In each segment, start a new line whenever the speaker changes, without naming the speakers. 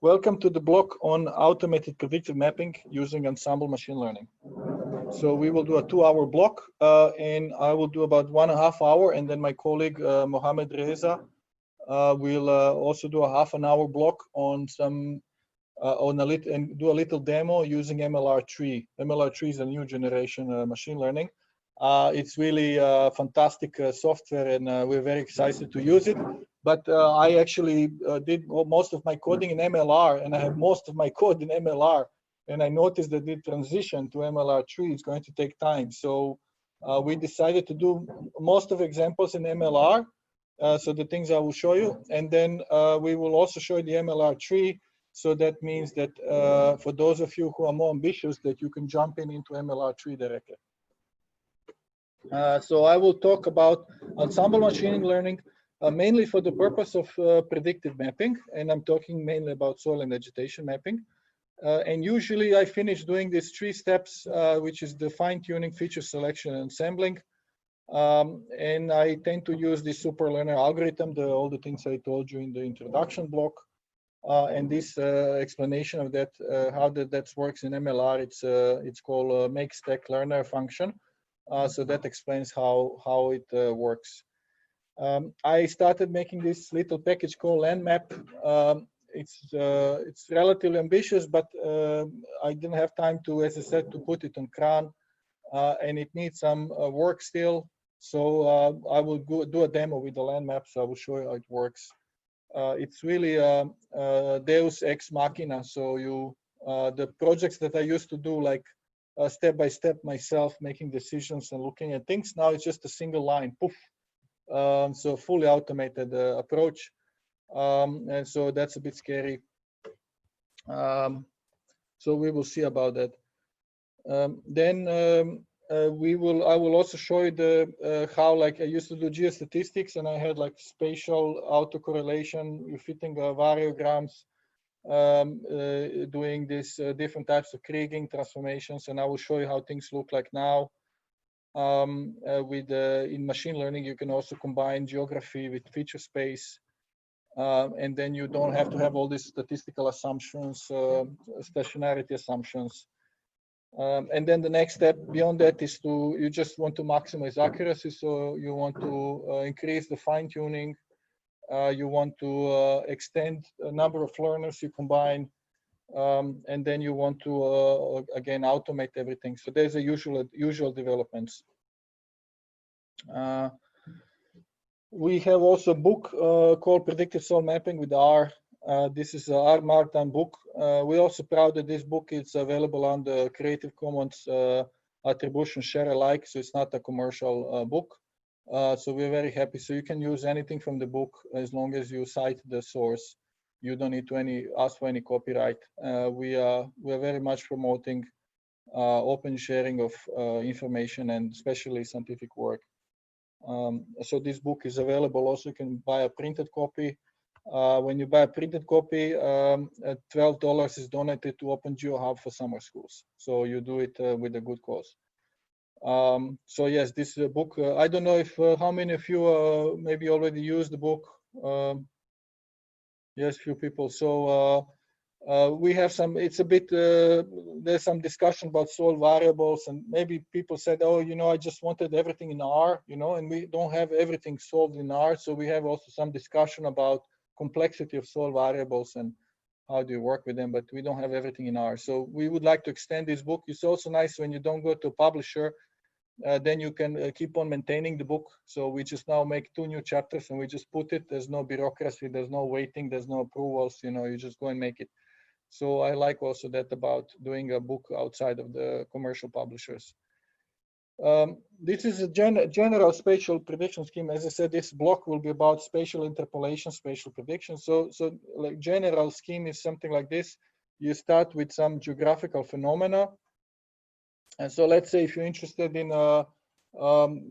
Welcome to the block on automated predictive mapping using Ensemble Machine Learning. So we will do a 2-hour block and I will do about 1.5 hours, and then my colleague Mohamed Reza will also do a half-an-hour block on some and do a little demo using MLR3. MLR3 is a new generation machine learning. It's really fantastic software, and we're very excited to use it. But I actually did most of my coding in MLR, and I have most of my code in MLR. And I noticed that the transition to MLR3 is going to take time. So we decided to do most of examples in MLR. So the things I will show you, and then we will also show you the MLR3. So that means that for those of you who are more ambitious, that you can jump into MLR3 directly. So I will talk about Ensemble Machine Learning mainly for the purpose of predictive mapping, and I'm talking mainly about soil and vegetation mapping. And usually I finish doing these 3 steps, which is the fine-tuning, feature selection, and assembling. And I tend to use the superlearner algorithm, all the things I told you in the introduction block. And this explanation of that, how that works in MLR, it's called make stack learner function. So that explains how it works. I started making this little package called Landmap. It's relatively ambitious, but I didn't have time to, as I said, to put it on CRAN, and it needs some work still. So I will do a demo with the Landmap, so I will show you how it works. It's really Deus ex machina. So the projects that I used to do, like step by step myself, making decisions and looking at things, now it's just a single line, poof. So fully automated approach, and so that's a bit scary. So we will see about that. Then I will also show you how, like, I used to do geostatistics, and I had like spatial autocorrelation, you fitting variograms, doing these different types of kriging transformations, and I will show you how things look like now. In machine learning, you can also combine geography with feature space, and then you don't have to have all these statistical assumptions, stationarity assumptions. And then the next step beyond that is you just want to maximize accuracy. So you want to increase the fine tuning. You want to extend the number of learners you combine. And then you want to, again, automate everything. So there's a usual developments. We have also a book called Predictive Soil Mapping with R. This is an R Markdown book. We're also proud that this book is available on the Creative Commons attribution share alike, so it's not a commercial book. So we're very happy. So you can use anything from the book as long as you cite the source. You don't need to ask for any copyright. We are very much promoting open sharing of information, and especially scientific work. So this book is available. Also, you can buy a printed copy. When you buy a printed copy, $12 is donated to OpenGeoHub for summer schools. So you do it with a good cause. So yes, this is a book. I don't know if how many of you maybe already used the book. Yes, few people. So we have some. It's a bit. There's some discussion about soil variables, and maybe people said, "Oh, I just wanted everything in R," and we don't have everything solved in R. So we have also some discussion about complexity of soil variables and how do you work with them, but we don't have everything in R. So we would like to extend this book. It's also nice when you don't go to a publisher, then you can keep on maintaining the book. So we just now make 2 new chapters and we just put it. There's no bureaucracy, there's no waiting, there's no approvals, you just go and make it. So I like also that about doing a book outside of the commercial publishers. This is a general spatial prediction scheme. As I said, this block will be about spatial interpolation, spatial prediction. So like general scheme is something like this. You start with some geographical phenomena. And so let's say if you're interested in,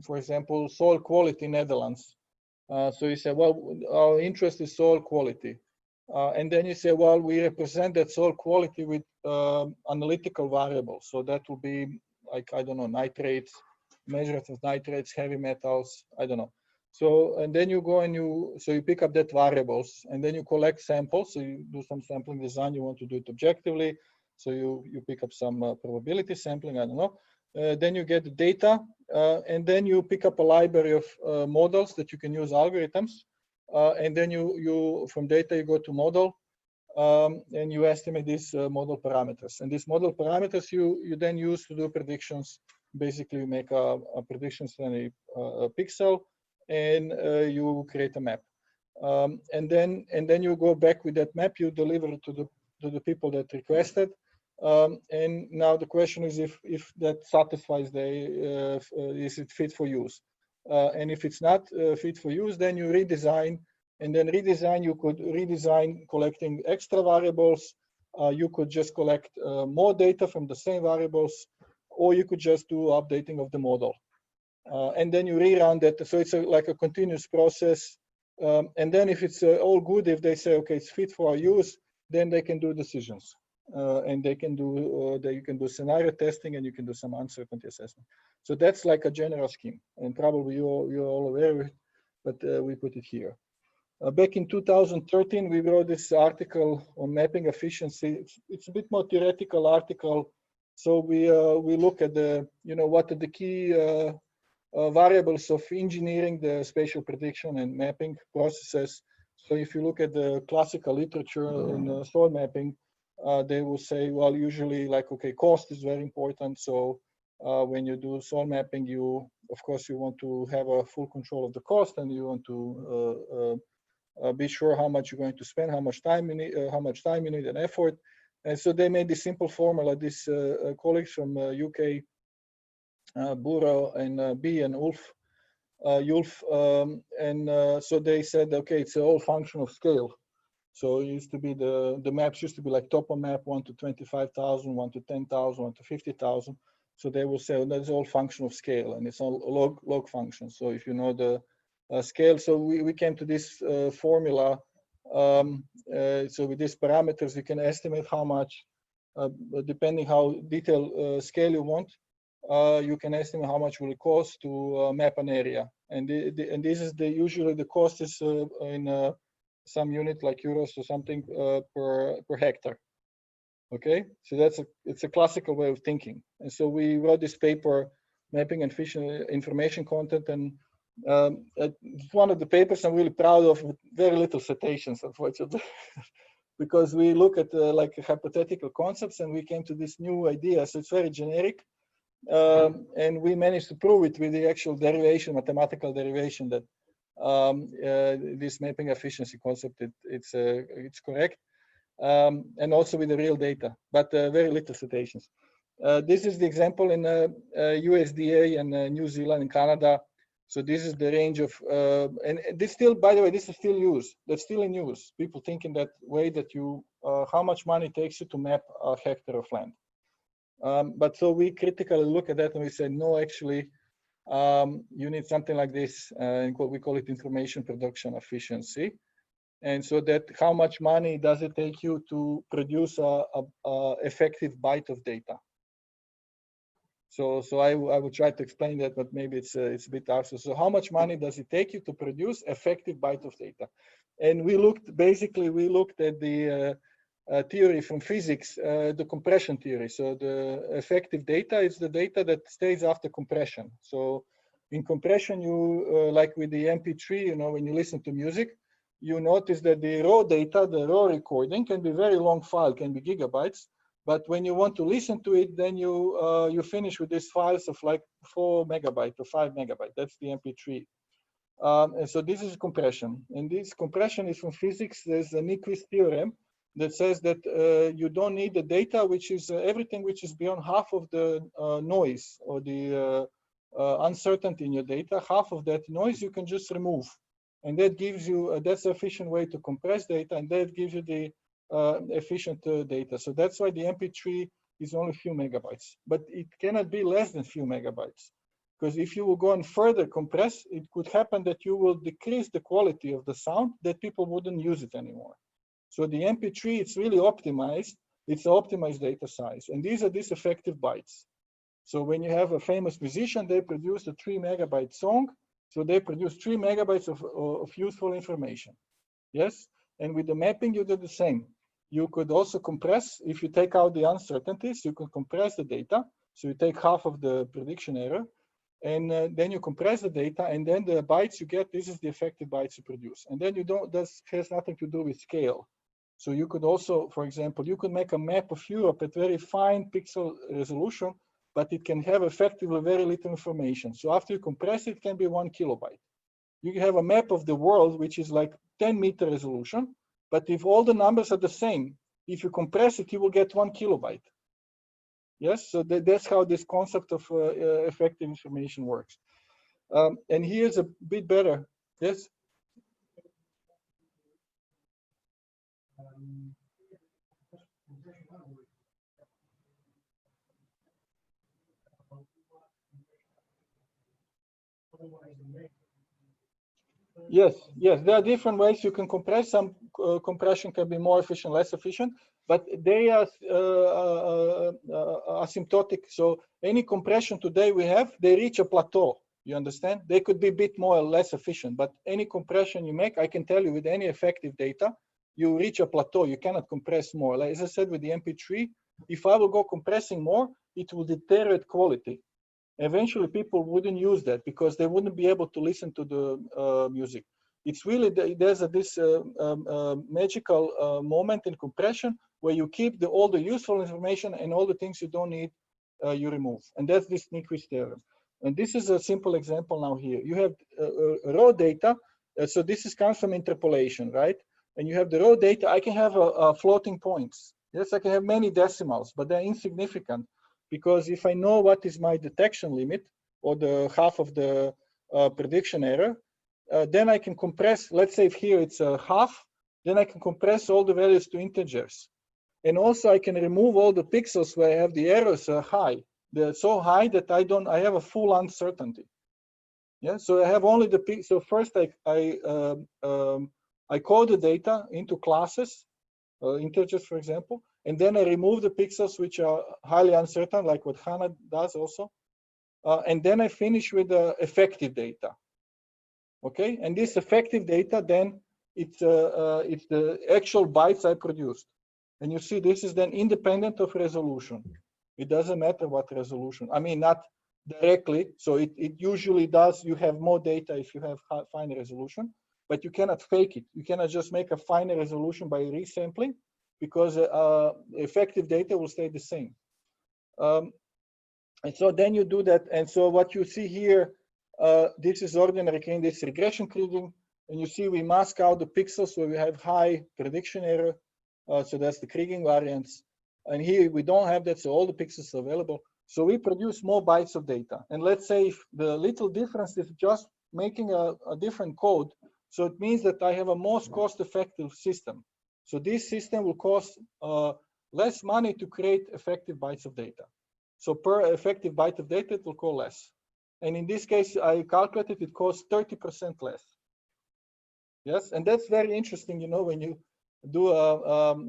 for example, soil quality in Netherlands. So you say, well, our interest is soil quality. And then you say, well, we represent that soil quality with analytical variables. So that will be like, I don't know, nitrates, measures of nitrates, heavy metals, I don't know. So, and then you go and you pick up that variables, and then you collect samples. So you do some sampling design. You want to do it objectively. So you pick up some probability sampling, I don't know. Then you get the data, and then you pick up a library of models that you can use algorithms. And then you from data, you go to model, and you estimate these model parameters. And these model parameters you then use to do predictions. Basically, you make a predictions on a pixel, and you create a map. And then you go back with that map. You deliver it to the people that requested. And now the question is if that satisfies is it fit for use? And if it's not fit for use, then you redesign. And then you could redesign collecting extra variables. You could just collect more data from the same variables, or you could just do updating of the model. And then you rerun that. So it's like a continuous process. And then if it's all good, if they say, okay, it's fit for our use, then they can do decisions. And they can do, you can do scenario testing, and you can do some uncertainty assessment. So that's like a general scheme. And probably you're all aware of it, but we put it here. Back in 2013, we wrote this article on mapping efficiency. It's a bit more theoretical article. So we look at what are the key variables of engineering the spatial prediction and mapping processes. So if you look at the classical literature in soil mapping, they will say, well, usually like, okay, cost is very important. So when you do soil mapping, of course, you want to have a full control of the cost, and you want to be sure how much you're going to spend, how much time you need, and effort. And so they made this simple formula. These colleagues from UK, Buro and B and Ulf, so they said, okay, it's all function of scale. So it used to be the maps used to be like topo map 1 to 25,000, 1 to 10,000, 1 to 50,000. So they will say, well, that's all function of scale, and it's all log function. So if you know the scale, so we came to this formula. So with these parameters, you can estimate how much, depending how detailed scale you want, you can estimate how much will it cost to map an area. And this is usually the cost is in some unit like euros or something per hectare. Okay, so it's a classical way of thinking. And so we wrote this paper, mapping and efficient information content, and it's one of the papers I'm really proud of, with very little citations, unfortunately, because we look at like hypothetical concepts, and we came to this new idea. So it's very generic, and we managed to prove it with the actual derivation, mathematical derivation, that this mapping efficiency concept, it's correct, and also with the real data, but very little citations. This is the example in USDA and New Zealand and Canada. So this is the range of, and this still, by the way, this is still used. That's still in use. People think in that way, that how much money it takes you to map a hectare of land. But so we critically look at that, and we say, no, actually, you need something like this, and we call it information production efficiency. And so that how much money does it take you to produce a effective byte of data? So I will try to explain that, but maybe it's a bit hard. So how much money does it take you to produce effective byte of data? And we looked at the theory from physics, the compression theory. So the effective data is the data that stays after compression. So in compression, you like with the MP3, when you listen to music, you notice that the raw data, the raw recording, can be very long file, can be gigabytes. But when you want to listen to it, then you finish with these files of like 4 megabytes or 5 megabytes. That's the MP3. And so this is compression. And this compression is from physics. There's a Nyquist theorem that says that you don't need the data, which is everything which is beyond half of the noise or the uncertainty in your data. Half of that noise you can just remove. And that gives you, that's an efficient way to compress data, and that gives you the efficient data. So that's why the MP3 is only a few megabytes, but it cannot be less than few megabytes, because if you will go on further compress, it could happen that you will decrease the quality of the sound, that people wouldn't use it anymore. So the MP3, it's really optimized. It's an optimized data size, and these are these effective bytes. So when you have a famous musician, they produce a 3 megabyte song. So they produce 3 megabytes of useful information. Yes, and with the mapping, you do the same. You could also compress, if you take out the uncertainties, you can compress the data. So you take half of the prediction error, and then you compress the data, and then the bytes you get, this is the effective bytes you produce. And then you don't, this has nothing to do with scale. So you could also, for example, you could make a map of Europe at very fine pixel resolution, but it can have effectively very little information. So after you compress it, it can be 1 kilobyte. You can have a map of the world, which is like 10-meter resolution, but if all the numbers are the same, if you compress it, you will get 1 kilobyte. Yes, so that's how this concept of effective information works. And here's a bit better. Yes. Yes, yes, there are different ways you can compress. Some compression can be more efficient, less efficient, but they are asymptotic. So any compression today we have, they reach a plateau. You understand? They could be a bit more or less efficient, but any compression you make, I can tell you with any effective data, you reach a plateau. You cannot compress more. Like, as I said with the MP3, if I will go compressing more, it will deteriorate quality. Eventually people wouldn't use that because they wouldn't be able to listen to the music. It's really, there's this magical moment in compression where you keep all the useful information, and all the things you don't need, you remove. And that's this Nyquist theorem. And this is a simple example now here. You have raw data. So this comes from interpolation, right? And you have the raw data. I can have floating points. Yes, I can have many decimals, but they're insignificant. Because if I know what is my detection limit, or the half of the prediction error, then I can compress, let's say if here it's a half, then I can compress all the values to integers. And also I can remove all the pixels where I have the errors high. They're so high that I have a full uncertainty. Yeah, so I have only the, so first I code the data into classes, integers, for example, and then I remove the pixels which are highly uncertain, like what Hannah does also. And then I finish with the effective data. Okay, and this effective data, then it's the actual bytes I produced. And you see, this is then independent of resolution. It doesn't matter what resolution. I mean, not directly. So it usually does, you have more data if you have finer resolution, but you cannot fake it. You cannot just make a finer resolution by resampling, because effective data will stay the same. And so then you do that. And so what you see here, this is ordinary kriging, this regression kriging. And you see we mask out the pixels where we have high prediction error. So that's the kriging variance. And here we don't have that, so all the pixels are available. So we produce more bytes of data. And let's say if the little difference is just making a different code, so it means that I have a most cost-effective system. So this system will cost less money to create effective bytes of data. So per effective byte of data, it will cost less. And in this case, I calculated it costs 30% less. Yes, and that's very interesting, you know, when you do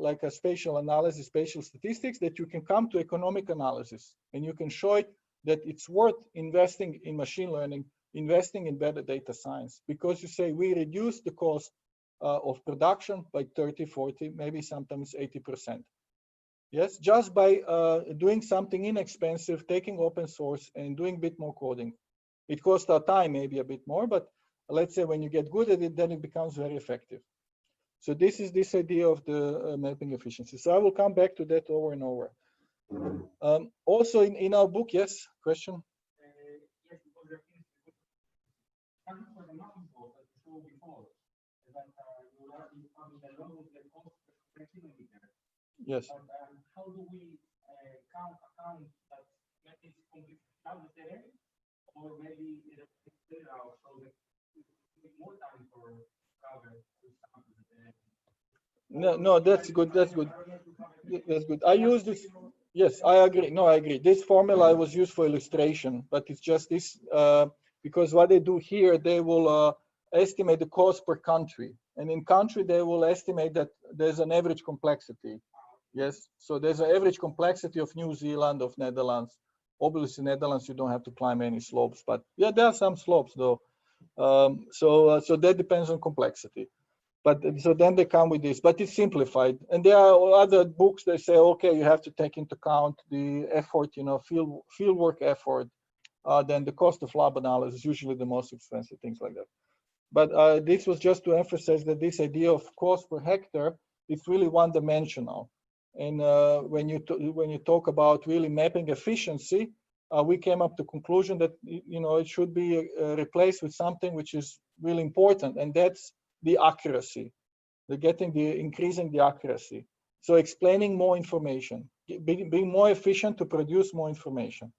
like a spatial analysis, spatial statistics, that you can come to economic analysis, and you can show it that it's worth investing in machine learning, investing in better data science, because you say we reduce the cost of production by 30, 40, maybe sometimes 80%. Yes, just by doing something inexpensive, taking open source and doing a bit more coding. It costs our time maybe a bit more, but let's say when you get good at it, then it becomes very effective. So this is this idea of the mapping efficiency. So I will come back to that over and over. Also in our book, yes, question? Yes. How do we count that mapping is completely arbitrary, or maybe it's out so that we need more time for cover? No, that's good. That's good. That's good. I use this. Yes, I agree. No, I agree. This formula was used for illustration, but it's just this because what they do here, they will estimate the cost per country, and in country they will estimate that there's an average complexity. Yes, so there's an average complexity of New Zealand, of Netherlands. Obviously, Netherlands you don't have to climb any slopes, but yeah, there are some slopes though. So that depends on complexity. But so then they come with this, but it's simplified. And there are other books that say, okay, you have to take into account the effort, field work effort, then the cost of lab analysis, usually the most expensive, things like that. But this was just to emphasize that this idea of cost per hectare is really one-dimensional. And when you talk about really mapping efficiency, we came up to the conclusion that it should be replaced with something which is really important, and that's the accuracy. Increasing the accuracy. So explaining more information, being more efficient to produce more information.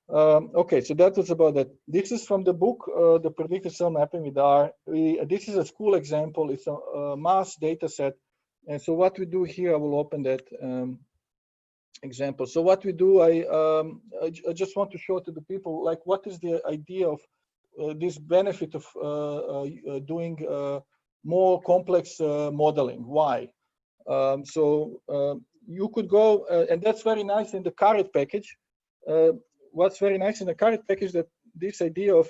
Okay, so that was about that. This is from the book, the Predictive Cell Mapping with R. This is a school example. It's a mass data set. And so what we do here, I will open that example. So what we do, I just want to show to the people, like, what is the idea of this benefit of doing more complex modeling. Why? So you could go, and that's very nice in the carrot package. What's very nice in the carrot package that this idea of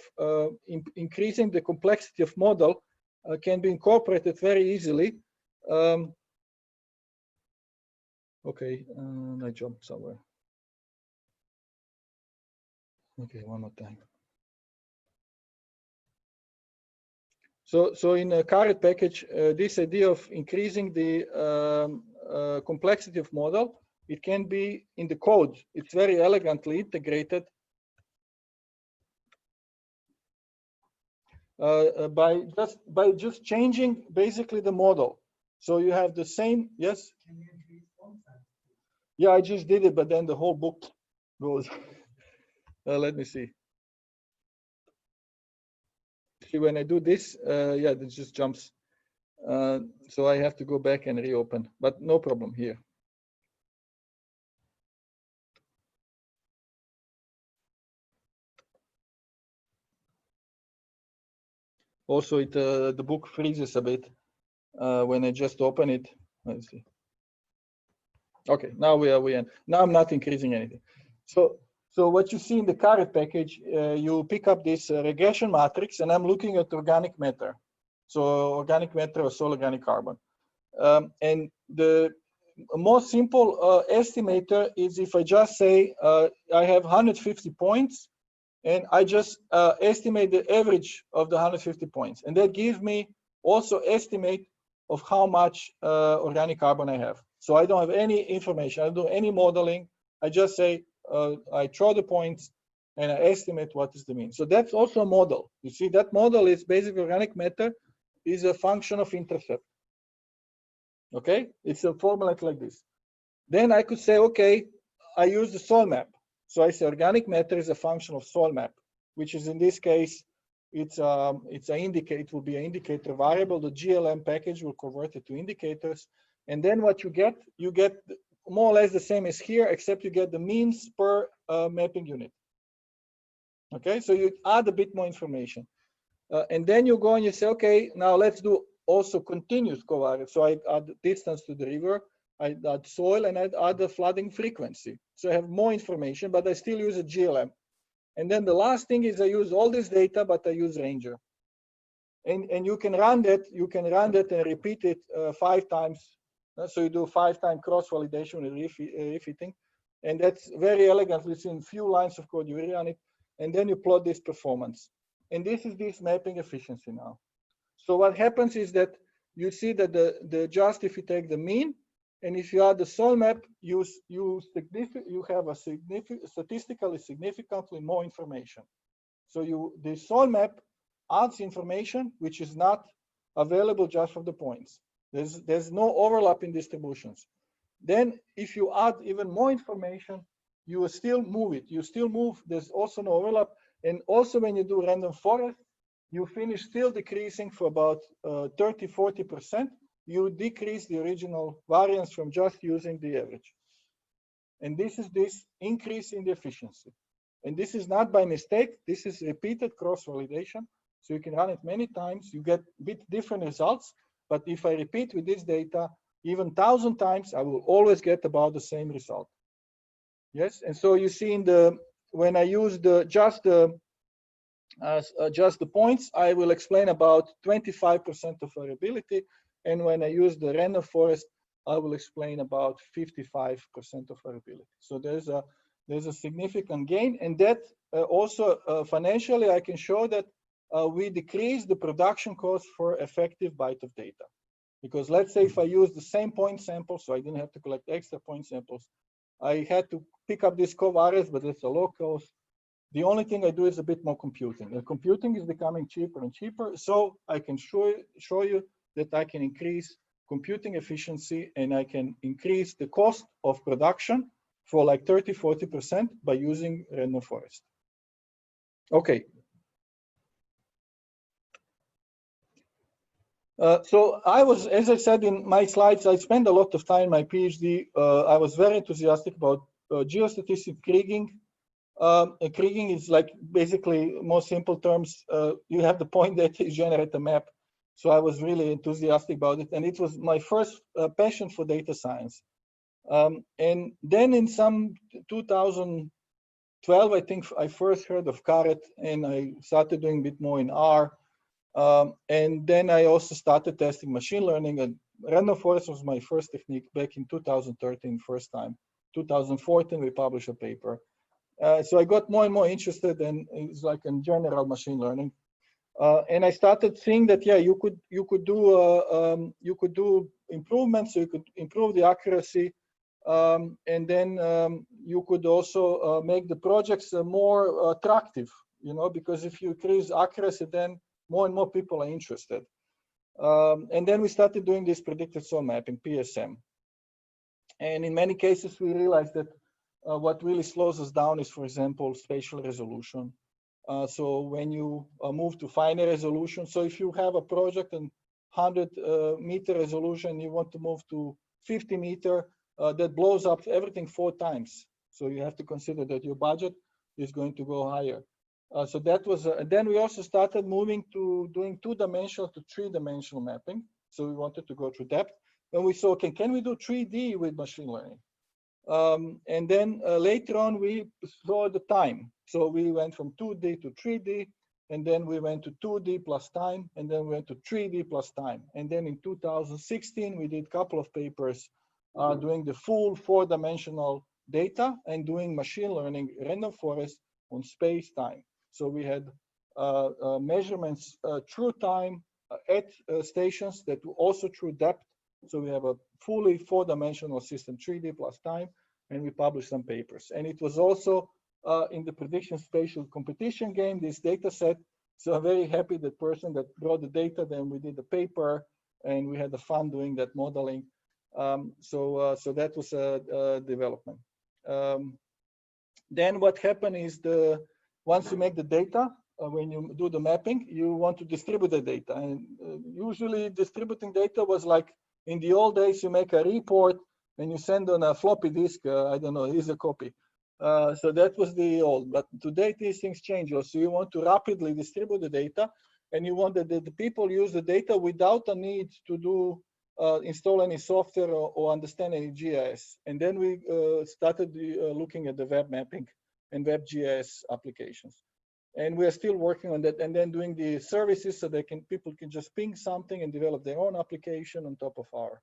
increasing the complexity of model can be incorporated very easily. Okay, I jumped somewhere. Okay, one more time. So in a carrot package, this idea of increasing the complexity of model, it can be in the code. It's very elegantly integrated by just changing basically the model. So you have the same, yes? Yeah, I just did it, but then the whole book goes. Let me see. See, when I do this, yeah, it just jumps. So I have to go back and reopen, but no problem here. Also, the book freezes a bit when I just open it. Let's see. Okay, now we in. Now I'm not increasing anything. So what you see in the carrot package, you pick up this regression matrix, and I'm looking at organic matter. So organic matter or soil organic carbon. And the most simple estimator is if I just say I have 150 points, and I just estimate the average of the 150 points. And that gives me also estimate of how much organic carbon I have. So I don't have any information. I don't do any modeling. I just say, I throw the points and I estimate what is the mean. So that's also a model. You see, that model is basically organic matter is a function of intercept. Okay, it's a formula like this. Then I could say, okay, I use the soil map. So I say organic matter is a function of soil map, which is in this case, it's an indicator. It will be an indicator variable. The GLM package will convert it to indicators. And then what you get more or less the same as here, except you get the means per mapping unit. Okay, so you add a bit more information. And then you go and you say, okay, now let's do also continuous covariance. So I add distance to the river, I add soil, and I add the flooding frequency. So I have more information, but I still use a GLM. And then the last thing is I use all this data, but I use Ranger. And you can run that, and repeat it 5 times. So you do 5-time cross-validation and refitting. And that's very elegantly, it's in few lines of code, you run it, and then you plot this performance. And this is this mapping efficiency now. So what happens is that you see that just if you take the mean, and if you add the soil map, you have a statistically significantly more information. So the soil map adds information which is not available just for the points. There's no overlap in distributions. Then if you add even more information, you will still move it. You still move, there's also no overlap. And also when you do random forest, you finish still decreasing for about 30–40%. You decrease the original variance from just using the average. And this is this increase in the efficiency. And this is not by mistake, this is repeated cross-validation. So you can run it many times, you get a bit different results. But if I repeat with this data, even 1,000 times, I will always get about the same result. Yes, and so you see when I use just the just the points, I will explain about 25% of variability. And when I use the random forest, I will explain about 55% of variability. So there's a significant gain, and that also financially, I can show that we decrease the production cost for effective byte of data. Because let's say if I use the same point sample, so I didn't have to collect extra point samples, I had to pick up this covariates, but it's a low cost. The only thing I do is a bit more computing. And computing is becoming cheaper and cheaper, so I can show you that I can increase computing efficiency and I can increase the cost of production for like 30–40% by using random forest. Okay. So I was, as I said in my slides, I spent a lot of time in my PhD. I was very enthusiastic about geostatistics kriging. Kriging is like basically, more simple terms, you have the point data, you generate a map. So I was really enthusiastic about it, and it was my first passion for data science. And then in some 2012, I think I first heard of Caret, and I started doing a bit more in R. And then I also started testing machine learning, and random forest was my first technique back in 2013, first time. 2014, we published a paper. So I got more and more interested, and it's like in general machine learning. And I started seeing that, yeah, you could do improvements, so you could improve the accuracy, and then you could also make the projects more attractive, you know, because if you increase accuracy, then more and more people are interested. And then we started doing this predictive soil mapping, PSM. And in many cases, we realized that what really slows us down is, for example, spatial resolution. So when you move to finer resolution, so if you have a project and 100-meter resolution, you want to move to 50-meter, that blows up everything 4 times. So you have to consider that your budget is going to go higher. So that was, then we also started moving to doing 2-dimensional to 3-dimensional mapping. So we wanted to go through depth. And we saw, okay, can we do 3D with machine learning? And then later on, we saw the time. So we went from 2D to 3D, and then we went to 2D plus time, and then we went to 3D plus time. And then in 2016, we did a couple of papers doing the full 4-dimensional data and doing machine learning random forest on space time. So we had measurements through time at stations that were also through depth. So we have a fully 4-dimensional system, 3D plus time, and we published some papers. And it was also in the prediction spatial competition game, this data set. So I'm very happy that person that brought the data, then we did the paper, and we had the fun doing that modeling. So that was a development. Then what happened is once you make the data, when you do the mapping, you want to distribute the data. And usually distributing data was like, in the old days, you make a report and you send on a floppy disk, I don't know, here's a copy. So that was the old, but today these things change. So you want to rapidly distribute the data, and you want that the people use the data without a need to do install any software or understand any GIS. And then we started looking at the web mapping and WebGIS applications. And we are still working on that, and then doing the services so people can just ping something and develop their own application on top of our.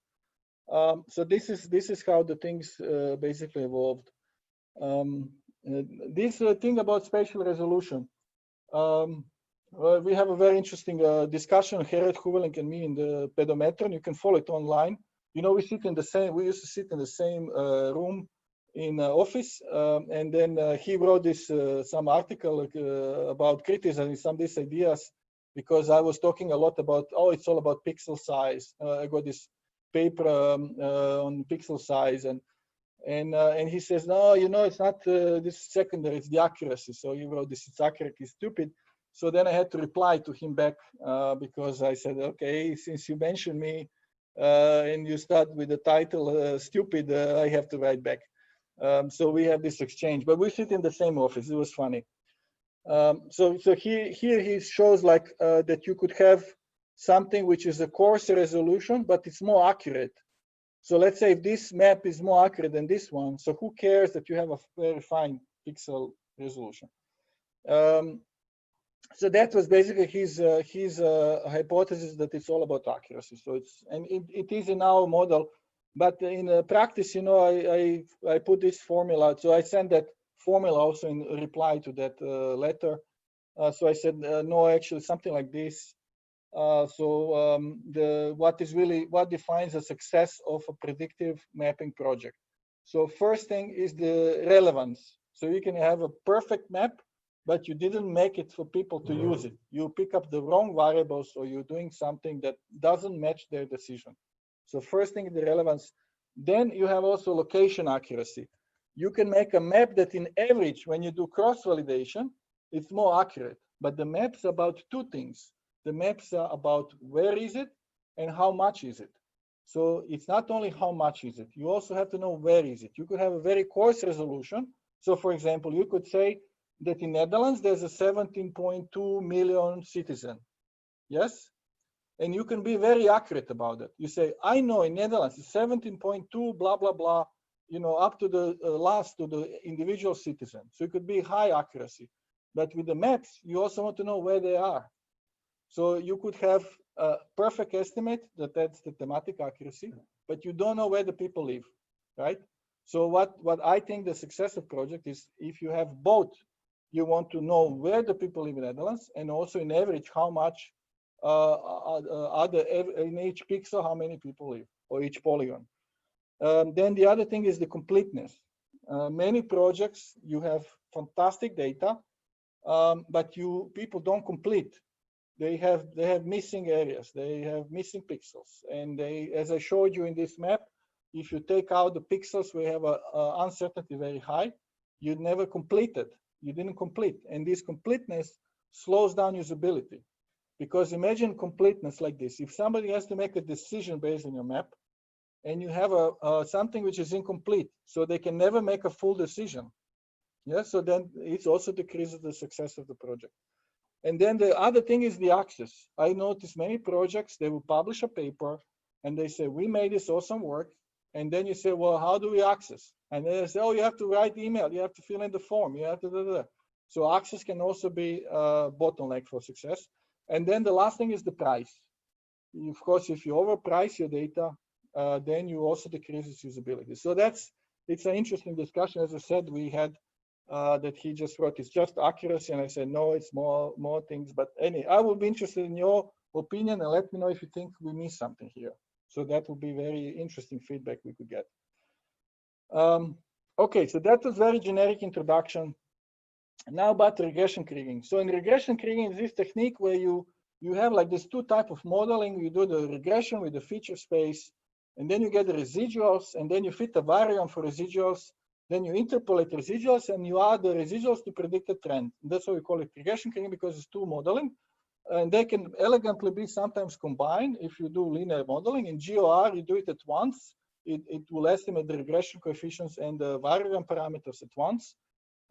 So this is how the things basically evolved. This thing about spatial resolution. We have a very interesting discussion, Gerrit Goevelink and me, in the pedometer. You can follow it online. You know, we used to sit in the same room in office, and then he wrote this some article about criticizing some of these ideas, because I was talking a lot about, oh, it's all about pixel size. I got this paper on pixel size, and he says, no, you know, it's not this secondary, it's the accuracy. So he wrote this, it's accurate, it's stupid. So then I had to reply to him back because I said, okay, since you mentioned me and you start with the title stupid, I have to write back. So we have this exchange, but we sit in the same office. It was funny. So here he shows like that you could have something which is a coarser resolution, but it's more accurate. So let's say if this map is more accurate than this one, so who cares that you have a very fine pixel resolution? So that was basically his hypothesis that it's all about accuracy. So it is in our model, but in practice, you know, I put this formula. So I sent that formula also in reply to that letter. So I said no, actually something like this. What defines the success of a predictive mapping project? So first thing is the relevance. So you can have a perfect map, but you didn't make it for people to use it. You pick up the wrong variables, or you're doing something that doesn't match their decision. So first thing, the relevance. Then you have also location accuracy. You can make a map that in average, when you do cross-validation, it's more accurate. But the map's about two things. The maps are about where is it and how much is it. So it's not only how much is it, you also have to know where is it. You could have a very coarse resolution. So for example, you could say that in Netherlands, there's a 17.2 million citizen. Yes? And you can be very accurate about it. You say, I know in Netherlands, it's 17.2, blah, blah, blah, you know, up to the last, to the individual citizen. So it could be high accuracy. But with the maps, you also want to know where they are. So you could have a perfect estimate that's the thematic accuracy, but you don't know where the people live, right? So what I think the success of project is if you have both, you want to know where the people live in the Netherlands, and also in average how much in each pixel how many people live, or each polygon. Then the other thing is the completeness. Many projects you have fantastic data, but people don't complete. They have missing areas, they have missing pixels, and as I showed you in this map, if you take out the pixels, we have a uncertainty very high. You never completed. You didn't complete, and this completeness slows down usability. Because imagine completeness like this: if somebody has to make a decision based on your map, and you have something which is incomplete, so they can never make a full decision. Yeah, so then it also decreases the success of the project. And then the other thing is the access. I notice many projects, they will publish a paper and they say, we made this awesome work. And then you say, well, how do we access? And then they say, oh, you have to write email, you have to fill in the form, you have to. So access can also be a bottleneck for success. And then the last thing is the price. Of course, if you overprice your data, then you also decrease its usability. So it's an interesting discussion. As I said, we had that he just wrote, it's just accuracy, and I said no, it's more things. But anyway, I would be interested in your opinion, and let me know if you think we missed something here. So that would be very interesting feedback we could get. Okay, so that was very generic introduction. Now about regression kriging. So in regression kriging is this technique where you have like this two type of modeling. You do the regression with the feature space, and then you get the residuals, and then you fit a variogram for residuals. Then you interpolate residuals, and you add the residuals to predict a trend. And that's why we call it regression kriging, because it's two modeling. And they can elegantly be sometimes combined if you do linear modeling. In GOR, you do it at once. It will estimate the regression coefficients and the variogram parameters at once.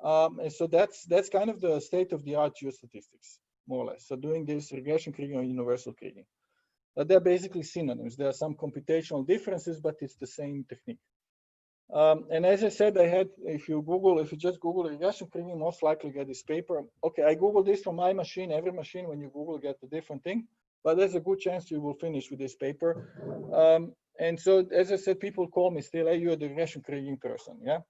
And so that's kind of the state-of-the-art geostatistics, more or less. So doing this regression kriging or universal kriging. They're basically synonyms. There are some computational differences, but it's the same technique. And as I said, if you just Google regression kriging, most likely get this paper. Okay, I Googled this from my machine. Every machine, when you Google, get a different thing, but there's a good chance you will finish with this paper. And so, as I said, people call me still, hey, you're the regression kriging person, yeah?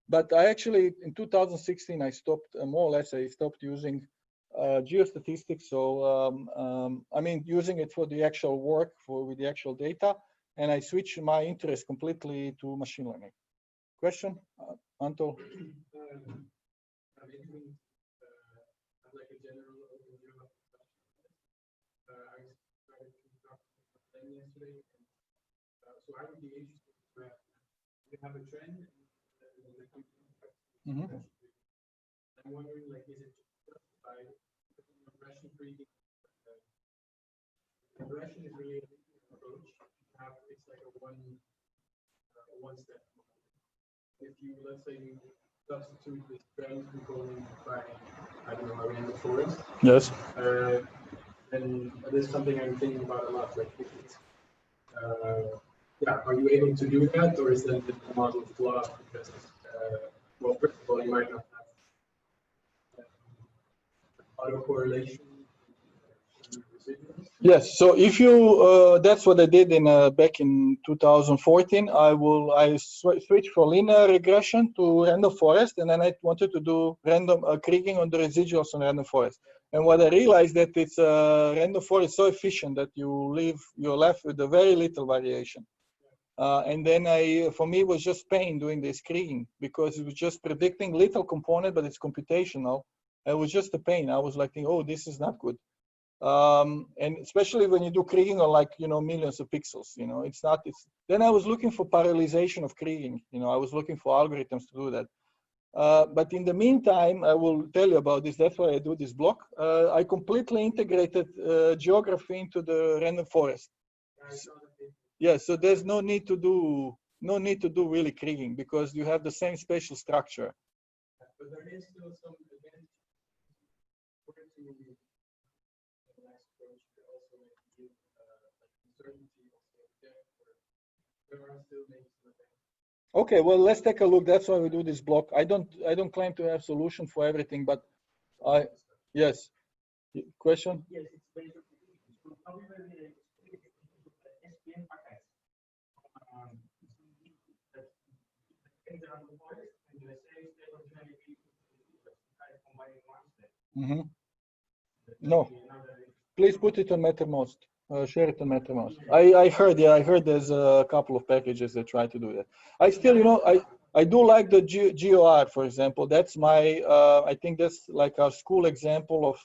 But I actually, in 2016, I stopped, more or less, I stopped using geostatistics. So, I mean, using it for the actual work, with the actual data. And I switched my interest completely to machine learning. Question, Anto?
Like a general overview of the I started to talk to them yesterday, so I would be interested to have a trend. I'm wondering, like, is it justified regression kriging? Regression is really a different approach. It's like a one-step. If you, let's say, you substitute this trend component by, I don't know, in the forest.
Yes.
And that is something I'm thinking about a lot. Like, if it's, are you able to do that, or is that the model flawed because, well, first of all, you might not have autocorrelation.
Yes, so if you, that's what I did in back in 2014. I switched from linear regression to random forest, and then I wanted to do random kriging on the residuals on random forest. And what I realized that it's random forest so efficient that you're left with a very little variation. And then for me, it was just pain doing this kriging because it was just predicting little component, but it's computational. It was just a pain. I was like, oh, this is not good. And especially when you do kriging on like, millions of pixels, then I was looking for parallelization of kriging, I was looking for algorithms to do that. But in the meantime, I will tell you about this. That's why I do this block. I completely integrated geography into the random forest. Yeah, so there's no need to do really kriging because you have the same spatial structure.
But there is still some advantage
Okay, well, let's take a look. That's why we do this block. I don't claim to have solution for everything, but yes. Question?
Yes, it's based on however SPM packets.
Mm-hmm. No, please put it on MetaMost. Share it on MetaMost. I heard there's a couple of packages that try to do that. I still, I do like the GeoR, for example. That's my, I think that's like our school example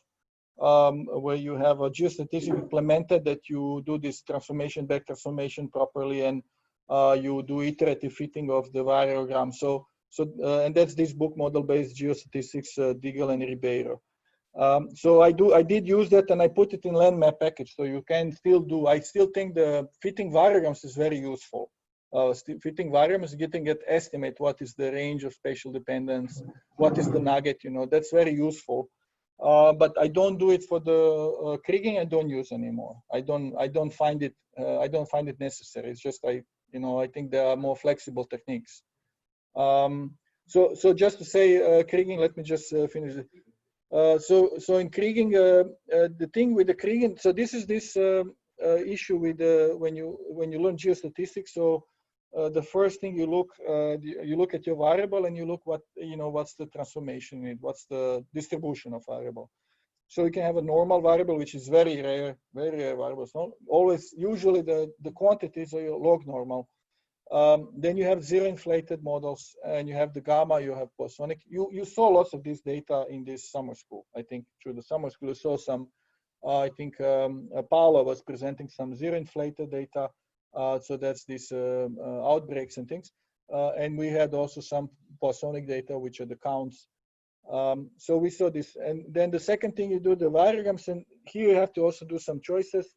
of where you have a geostatistics implemented that you do this transformation, back transformation properly, and you do iterative fitting of the variogram. And that's this book model-based geostatistics, Diggle and Ribeiro. So I did use that, and I put it in Landmap package, so you can still do. I still think the fitting variograms is very useful. Fitting variograms, getting it estimate what is the range of spatial dependence, what is the nugget. That's very useful. But I don't do it for the kriging. I don't use anymore. I don't find it necessary. It's just I think there are more flexible techniques. So just to say kriging, let me just finish it. So in kriging, the thing with the kriging, so this is this issue with when you learn geostatistics. So the first thing you look at your variable and you look what's the transformation in it, what's the distribution of variable. So you can have a normal variable, which is very rare variables. Not always, usually the quantities are your log normal. Then you have zero inflated models, and you have the gamma, you have bosonic. You saw lots of this data in this summer school. I think through the summer school you saw some, I think Paula was presenting some zero inflated data. So that's these outbreaks and things. And we had also some bosonic data, which are the counts. So we saw this. And then the second thing you do the variograms, and here you have to also do some choices.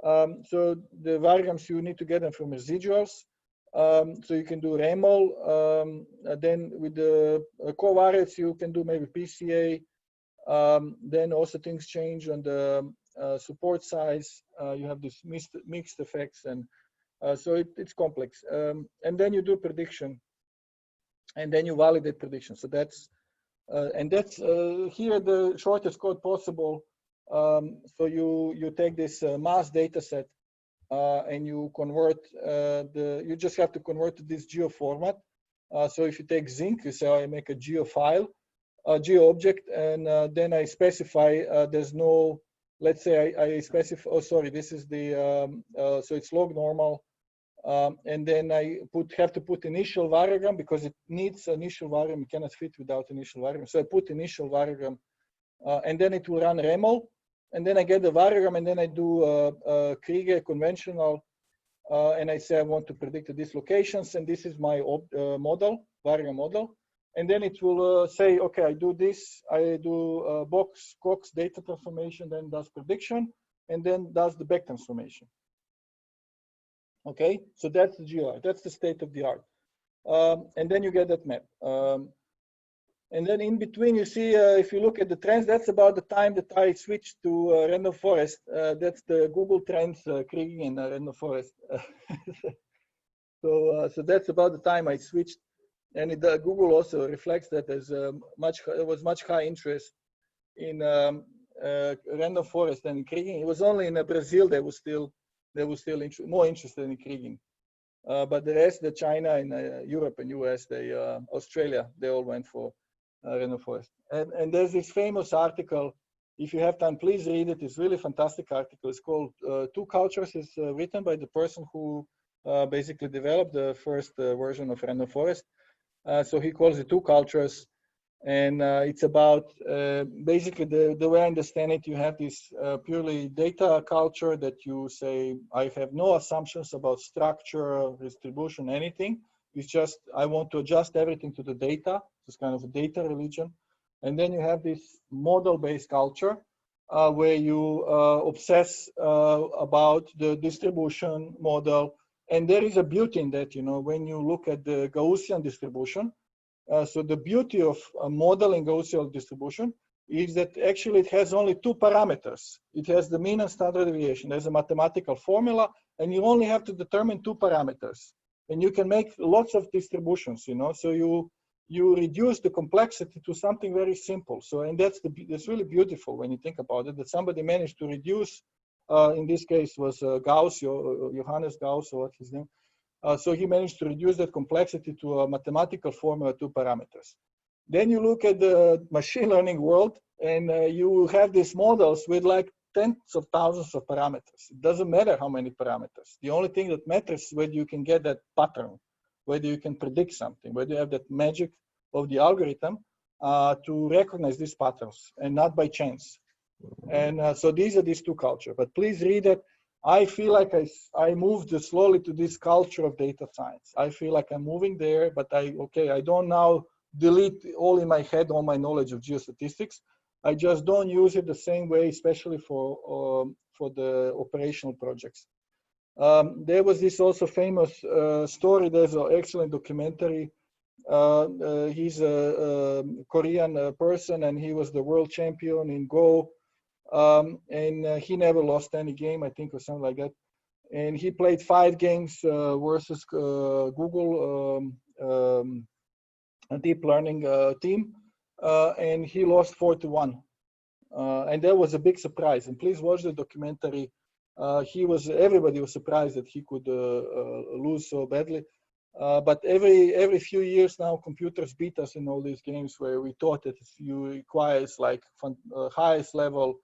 So the variograms, you need to get them from residuals. So you can do REMOL. Then with the covariates, you can do maybe PCA. Then also things change on the support size. You have this mixed effects, and so it's complex. And then you do prediction, and then you validate prediction. So that's here the shortest code possible. So you take this mass data set. And you convert you just have to convert to this geo format. So if you take zinc, you say I make a geo file, a geo object, and then I specify there's no, let's say I specify, oh sorry, this is the, so it's log normal. And then I have to put initial variogram because it needs initial variogram. You cannot fit without initial variogram. So I put initial variogram, and then it will run REMOL. And then I get the variogram, and then I do krige conventional, and I say I want to predict the dislocations, and this is my model, variogram model. And then it will say, okay, I do this, I do Cox data transformation, then does prediction, and then does the back transformation. Okay, so that's the GR, that's the state of the art. And then you get that map. And then in between, you see, if you look at the trends, that's about the time that I switched to random forest. That's the Google Trends kriging in random forest. So that's about the time I switched. And Google also reflects that there's much high interest in random forest than in kriging. It was only in Brazil they were still more interested in kriging. But the rest, the China and Europe and US, Australia, they all went for random forest. And there's this famous article. If you have time, please read it. It's really fantastic article. It's called Two Cultures. It's written by the person who basically developed the first version of random forest. So he calls it Two Cultures. And it's about basically the way I understand it, you have this purely data culture that you say, I have no assumptions about structure, distribution, anything. It's just, I want to adjust everything to the data. It's kind of a data religion. And then you have this model-based culture where you obsess about the distribution model. And there is a beauty in that, you know, when you look at the Gaussian distribution. So the beauty of modeling Gaussian distribution is that actually it has only two parameters. It has the mean and standard deviation. There's a mathematical formula, and you only have to determine two parameters. And you can make lots of distributions, you know, so you reduce the complexity to something very simple. So, and that's really beautiful when you think about it, that somebody managed to reduce, in this case was Gauss, Johannes Gauss, or what's his name. So he managed to reduce that complexity to a mathematical formula, two parameters. Then you look at the machine learning world, and you have these models with like tens of thousands of parameters. It doesn't matter how many parameters. The only thing that matters is whether you can get that pattern, whether you can predict something, whether you have that magic of the algorithm to recognize these patterns, and not by chance. And so these are these two cultures. But please read it. I feel like I moved slowly to this culture of data science. I feel like I'm moving there, but I don't now delete all in my head all my knowledge of geostatistics. I just don't use it the same way, especially for the operational projects. There was this also famous story. There's an excellent documentary. He's a Korean person, and he was the world champion in Go. And he never lost any game, I think, or something like that. And he played 5 games versus Google deep learning team, and he lost 4-1. And that was a big surprise. And please watch the documentary. Everybody was surprised that he could lose so badly. But every few years now, computers beat us in all these games where we thought that you requires like highest level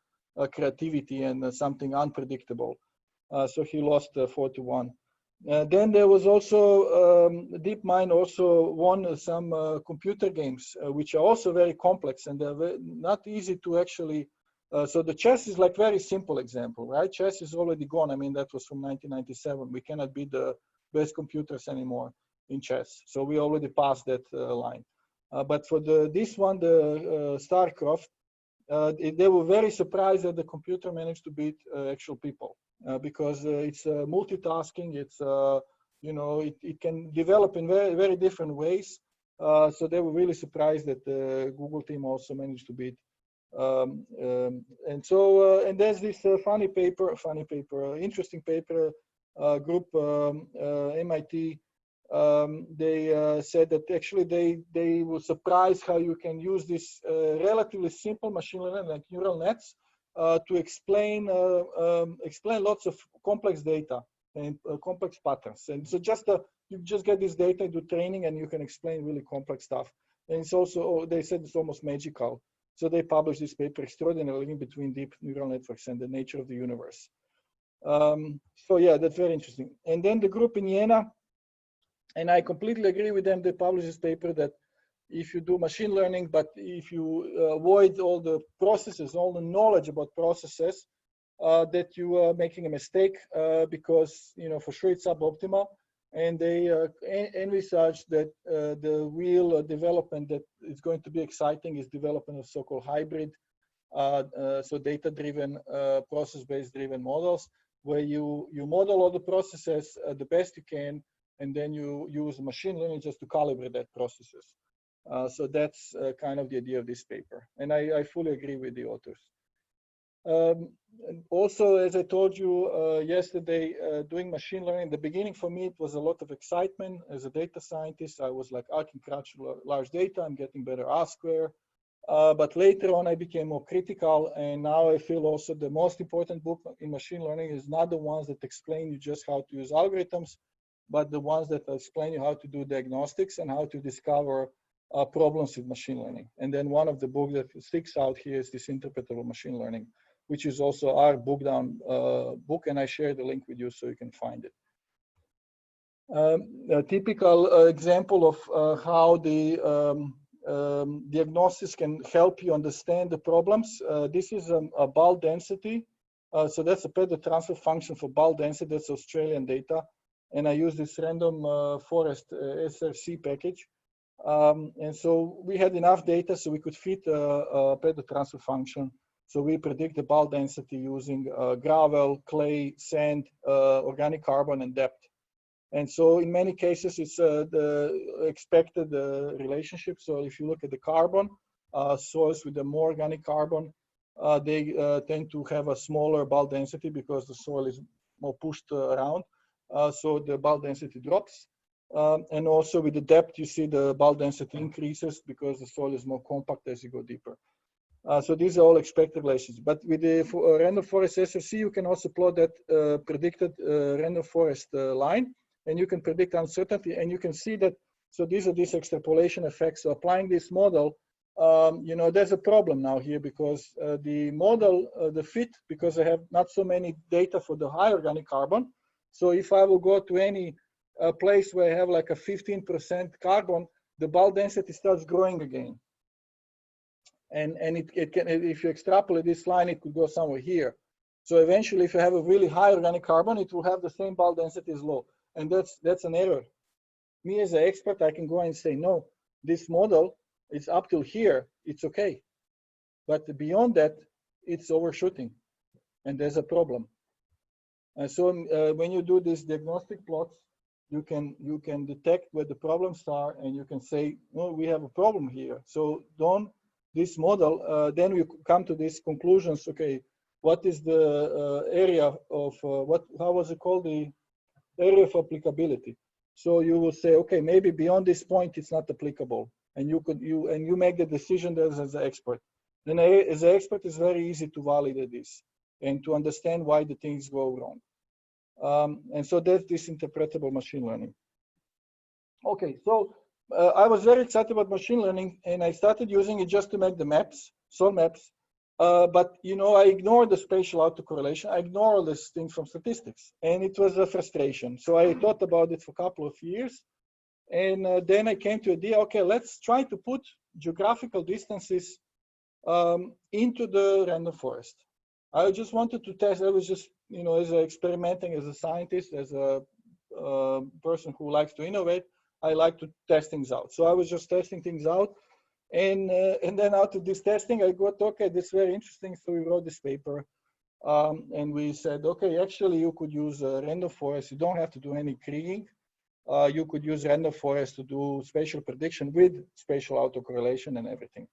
creativity and something unpredictable. So he lost 4-1. Then there was also DeepMind also won some computer games, which are also very complex, and they're not easy to actually. So the chess is like very simple example, right? Chess is already gone. I mean, that was from 1997. We cannot beat the best computers anymore in chess. So we already passed that line. But for this one, the StarCraft, they were very surprised that the computer managed to beat actual people because it's multitasking. It's it can develop in very, very different ways. So they were really surprised that the Google team also managed to beat. And there's this interesting paper group, MIT. They said that actually they were surprised how you can use this relatively simple machine learning like neural nets to explain lots of complex data and complex patterns. And so you just get this data into training and you can explain really complex stuff. And it's also, they said it's almost magical. So they published this paper, Extraordinary Link Between Deep Neural Networks and the Nature of the Universe. So yeah, that's very interesting. And then the group in Jena, and I completely agree with them, they published this paper that if you do machine learning, but if you avoid all the processes, all the knowledge about processes, that you are making a mistake because, for sure it's suboptimal. And they envisage that the real development that is going to be exciting is development of so-called hybrid, so data-driven, process-based driven models, where you model all the processes the best you can, and then you use machine learning just to calibrate that processes. So that's kind of the idea of this paper. And I fully agree with the authors. Also, as I told you yesterday, doing machine learning, in the beginning for me, it was a lot of excitement. As a data scientist, I was like, I can crunch large data, I'm getting better R square. But later on, I became more critical, and now I feel also the most important book in machine learning is not the ones that explain you just how to use algorithms, but the ones that explain you how to do diagnostics and how to discover problems with machine learning. And then one of the books that sticks out here is this interpretable machine learning, which is also our book down book, and I share the link with you so you can find it. A typical example of how the diagnostics can help you understand the problems. This is a bulk density. So that's a predictive transfer function for bulk density. That's Australian data. And I use this random forest SRC package. And so we had enough data so we could fit a predictive transfer function. So we predict the bulk density using gravel, clay, sand, organic carbon, and depth. And so in many cases, it's the expected relationship. So if you look at the carbon, soils with the more organic carbon, they tend to have a smaller bulk density because the soil is more pushed around. So the bulk density drops. And also with the depth, you see the bulk density increases because the soil is more compact as you go deeper. So these are all expected relations. But with the random forest SRC, you can also plot that predicted random forest line. And you can predict uncertainty, and you can see that. So these are these extrapolation effects. So applying this model, you know, there's a problem now here because the model, the fit, because I have not so many data for the high organic carbon. So if I will go to any place where I have like a 15% carbon, the bulk density starts growing again. And it can, if you extrapolate this line, it could go somewhere here. So eventually, if you have a really high organic carbon, it will have the same bulk density as low. And that's an error. Me as an expert, I can go and say, no, this model is up till here, it's okay. But beyond that, it's overshooting, and there's a problem. And so when you do these diagnostic plots, you can detect where the problems are, and you can say, no, we have a problem here. So this model, then you come to these conclusions. Okay, what is the area of how was it called, the area of applicability? So you will say, okay, maybe beyond this point it's not applicable, and you make the decision as an expert. Then as an expert, it's very easy to validate this and to understand why the things go wrong. And so that's this interpretable machine learning. Okay, so I was very excited about machine learning, and I started using it just to make the maps, soil maps. But you know, I ignored the spatial autocorrelation. I ignored all these things from statistics, and it was a frustration. So I thought about it for a couple of years, and then I came to the idea. Okay, let's try to put geographical distances into the random forest. I just wanted to test. I was just, you know, as experimenting as a scientist, as a person who likes to innovate. I like to test things out. So I was just testing things out. And then out of this testing, I got, okay, this is very interesting. So we wrote this paper, and we said, okay, actually you could use random forest. You don't have to do any kriging. You could use random forest to do spatial prediction with spatial autocorrelation and everything.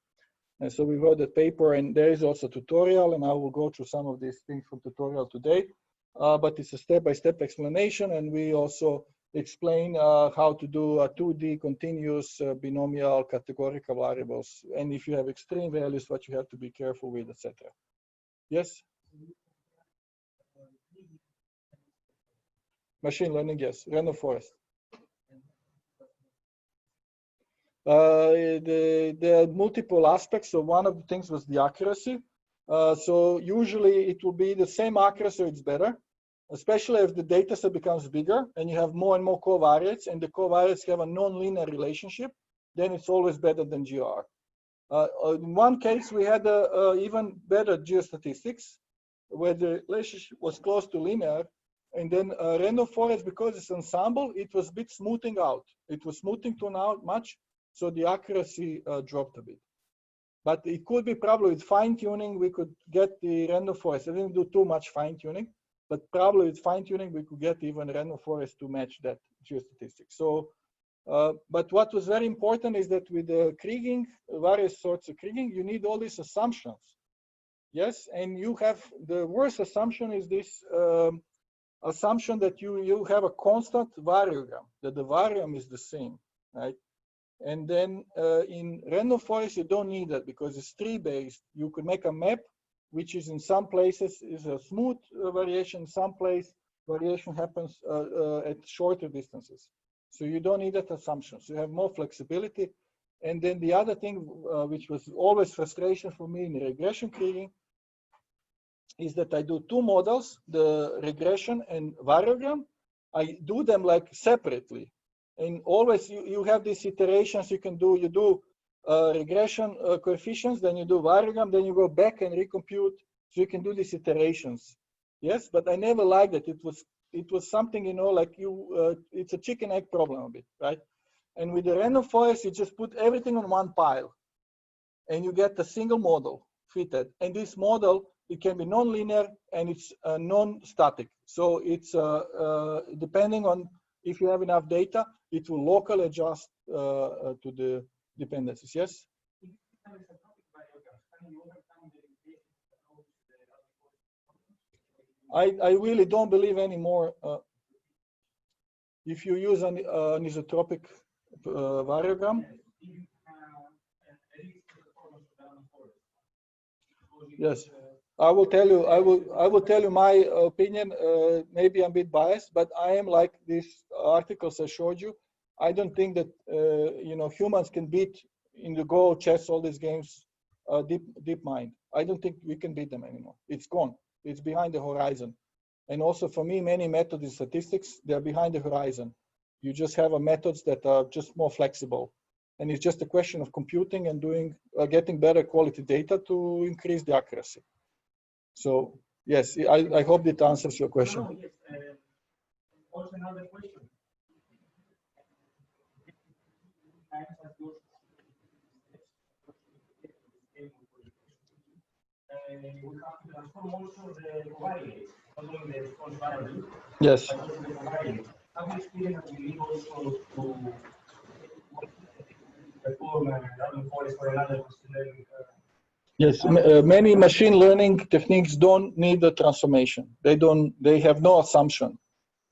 And so we wrote that paper, and there is also a tutorial, and I will go through some of these things from tutorial today. But it's a step-by-step explanation, and we also explain how to do a 2D continuous binomial categorical variables, and if you have extreme values, what you have to be careful with, etc. Yes? Machine learning, yes. Random forest. There are multiple aspects. So one of the things was the accuracy. So usually it will be the same accuracy, it's better, especially if the data set becomes bigger and you have more and more covariates, and the covariates have a non-linear relationship, then it's always better than GR. In one case, we had even better geostatistics, where the relationship was close to linear, and then random forest, because it's ensemble, it was a bit smoothing out. It was smoothing to out much, so the accuracy dropped a bit. But it could be probably with fine-tuning, we could get the random forest. I didn't do too much fine-tuning, but probably with fine-tuning, we could get even random forest to match that geostatistics. So, but what was very important is that with the kriging, various sorts of kriging, you need all these assumptions. Yes, and you have, the worst assumption is this assumption that you have a constant variogram, that the variogram is the same, right? And then in random forest, you don't need that because it's tree-based. You could make a map, which is in some places is a smooth variation. Some place variation happens at shorter distances. So you don't need that assumption. So you have more flexibility. And then the other thing, which was always frustration for me in regression kriging, is that I do two models, the regression and variogram. I do them like separately. And always you have these iterations you can do. You do regression coefficients, then you do variogram, then you go back and recompute. So you can do these iterations. Yes, but I never liked it. It was something, you know, like it's a chicken egg problem a bit, right? And with the random forest, you just put everything on one pile, and you get a single model fitted. And this model, it can be non-linear and it's non-static. So it's depending on if you have enough data, it will locally adjust to the dependencies. Yes? I really don't believe anymore. If you use an isotropic variogram. Yes, I will tell you. I will tell you my opinion. Maybe I'm a bit biased, but I am like these articles I showed you. I don't think that you know, humans can beat in the Go, chess, all these games, deep mind. I don't think we can beat them anymore. It's gone. It's behind the horizon. And also for me, many methods in statistics, they're behind the horizon. You just have methods that are just more flexible. And it's just a question of computing and doing, getting better quality data to increase the accuracy. So yes, I hope that answers your question.
No, yes. Also another question. We have to transform also the covariates, not only the response variable,
yes,
but also the covariates. Have you experienced that we need also to perform random forest for another machine learning?
Yes, many machine learning techniques don't need the transformation. They have no assumption.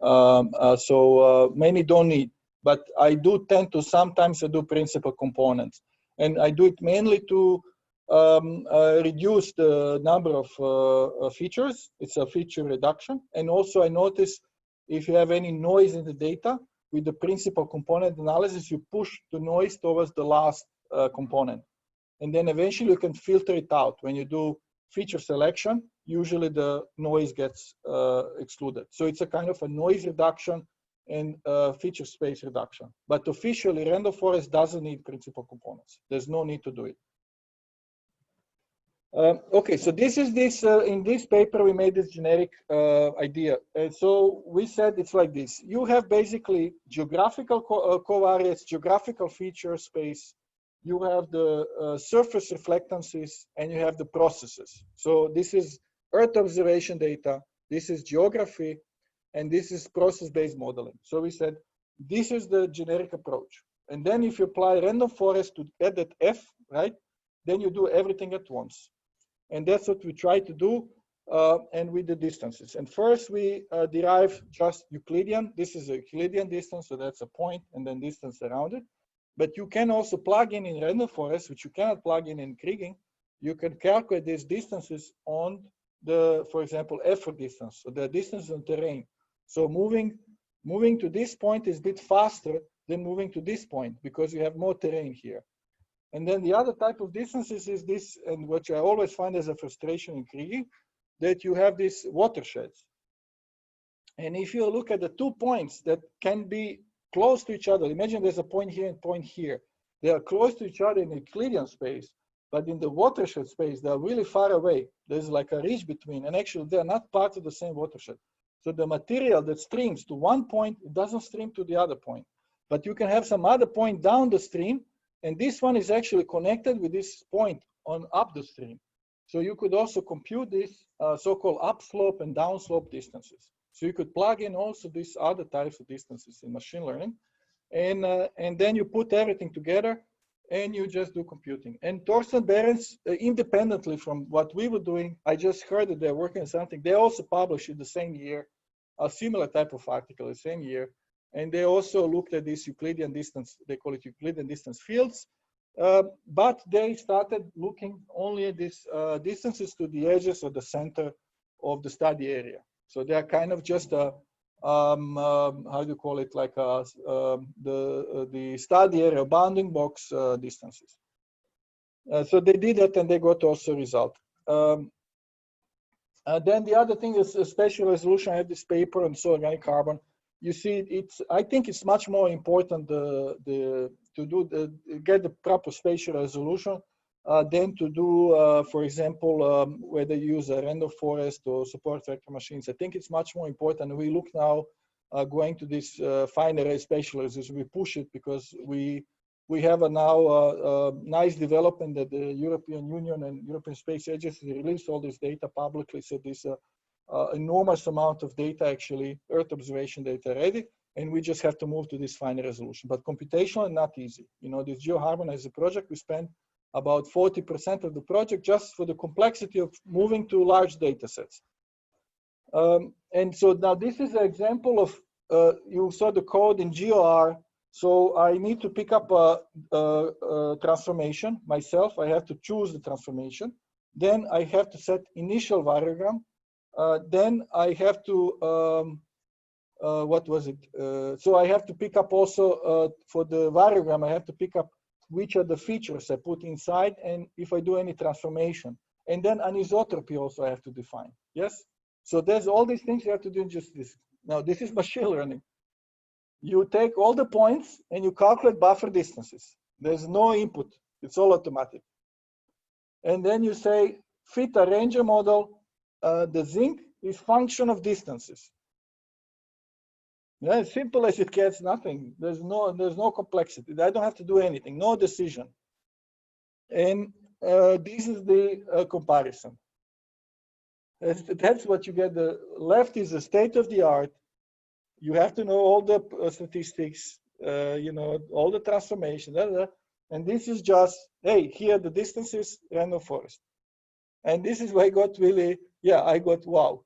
So many don't need, but I do tend to sometimes I do principal components, and I do it mainly to reduce the number of features. It's a feature reduction. And also I notice if you have any noise in the data with the principal component analysis, you push the noise towards the last component. And then eventually you can filter it out. When you do feature selection, usually the noise gets excluded. So it's a kind of a noise reduction and feature space reduction. But officially, random forest doesn't need principal components. There's no need to do it. Okay, so this is in this paper, we made this generic idea. And so we said it's like this. You have basically geographical covariates, geographical feature space. You have the surface reflectances, and you have the processes. So this is Earth observation data, this is geography, and this is process-based modeling. So we said, this is the generic approach. And then if you apply random forest to add that F, right, then you do everything at once. And that's what we try to do, and with the distances. And first we derive just Euclidean. This is a Euclidean distance, so that's a point, and then distance around it. But you can also plug in random forest, which you cannot plug in kriging. You can calculate these distances on the, for example, effort distance, so the distance on terrain. So moving to this point is a bit faster than moving to this point because you have more terrain here. And then the other type of distances is this, and which I always find as a frustration in kriging, that you have these watersheds. And if you look at the 2 points that can be close to each other, imagine there's a point here and point here. They are close to each other in Euclidean space, but in the watershed space, they are really far away. There's like a ridge between, and actually they're not part of the same watershed. So the material that streams to one point, it doesn't stream to the other point. But you can have some other point down the stream, and this one is actually connected with this point on up the stream. So you could also compute this so-called upslope and downslope distances. So you could plug in also these other types of distances in machine learning, and then you put everything together, and you just do computing. And Thorsten Behrens, independently from what we were doing, I just heard that they're working on something. They also published in the same year a similar type of article the same year, And they also looked at this Euclidean distance, they call it Euclidean distance fields. But they started looking only at these distances to the edges of the center of the study area. So they are kind of just a, how do you call it, like the study area bounding box distances. So they did that and they got also a result. Then the other thing is spatial resolution. I have this paper on soil organic carbon. You see, I think it's much more important get the proper spatial resolution than to do, for example, whether you use a random forest or support vector machines. I think it's much more important. We look now going to this fine array spatial resolution. We push it because we have now a nice development that the European Union and European Space Agency released all this data publicly. So this enormous amount of data, actually, Earth observation data ready, and we just have to move to this finer resolution. But computational, not easy. You know, this GeoHarmonizer project, we spent about 40% of the project just for the complexity of moving to large data sets. And so now this is an example of, you saw the code in GeoR. So I need to pick up a transformation myself. I have to choose the transformation. Then I have to set initial variogram. Then I have to, what was it? So I have to pick up also for the variogram, I have to pick up which are the features I put inside and if I do any transformation. And then anisotropy also I have to define. Yes? So there's all these things you have to do in just this. Now this is machine learning. You take all the points and you calculate buffer distances. There's no input. It's all automatic. And then you say, fit a ranger model. The zinc is function of distances. Yeah, as simple as it gets, nothing. There's no complexity. I don't have to do anything, no decision. And this is the comparison. That's what you get. The left is the state of the art. You have to know all the statistics, you know, all the transformation, and this is just, hey, here the distances, random forest. And this is where I got really, yeah, I got wow.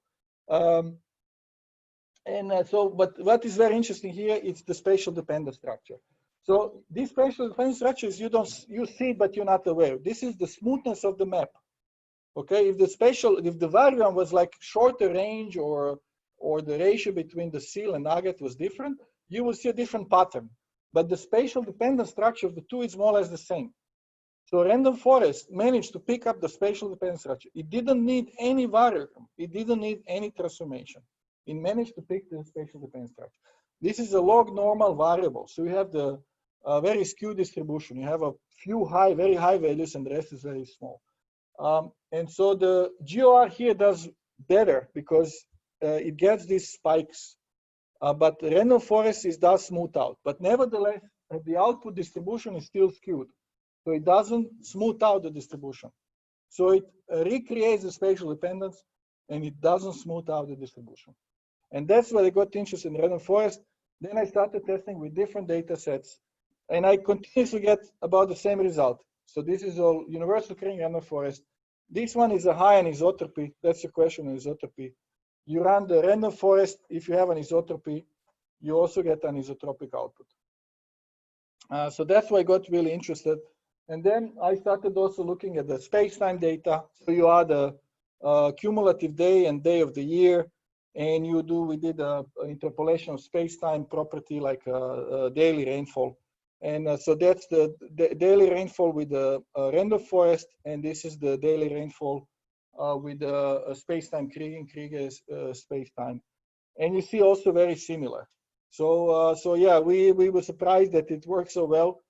So, but what is very interesting here is the spatial dependent structure. So this spatial dependent structure is you see it, but you're not aware. This is the smoothness of the map. Okay, if the variogram was like shorter range or the ratio between the seal and nugget was different, you will see a different pattern. But the spatial dependent structure of the two is more or less the same. So random forest managed to pick up the spatial dependent structure. It didn't need any variogram. It didn't need any transformation. It managed to pick the spatial dependent structure. This is a log normal variable. So you have the very skewed distribution. You have a few very high values and the rest is very small. And so the GeoR here does better because it gets these spikes, but random forest does smooth out. But nevertheless, the output distribution is still skewed. So it doesn't smooth out the distribution. So it recreates the spatial dependence and it doesn't smooth out the distribution. And that's why I got interested in random forest. Then I started testing with different data sets and I continuously get about the same result. So this is all universal kriging random forest. This one is a high anisotropy. That's the question on anisotropy. You run the random forest. If you have anisotropy, you also get anisotropic output. So that's why I got really interested. And then I started also looking at the space-time data. So you add a cumulative day and day of the year, and we did an interpolation of space-time property like daily rainfall. And so that's the daily rainfall with the random forest, and this is the daily rainfall with a space-time kriging space-time. And you see also very similar. So yeah, we were surprised that it works so well.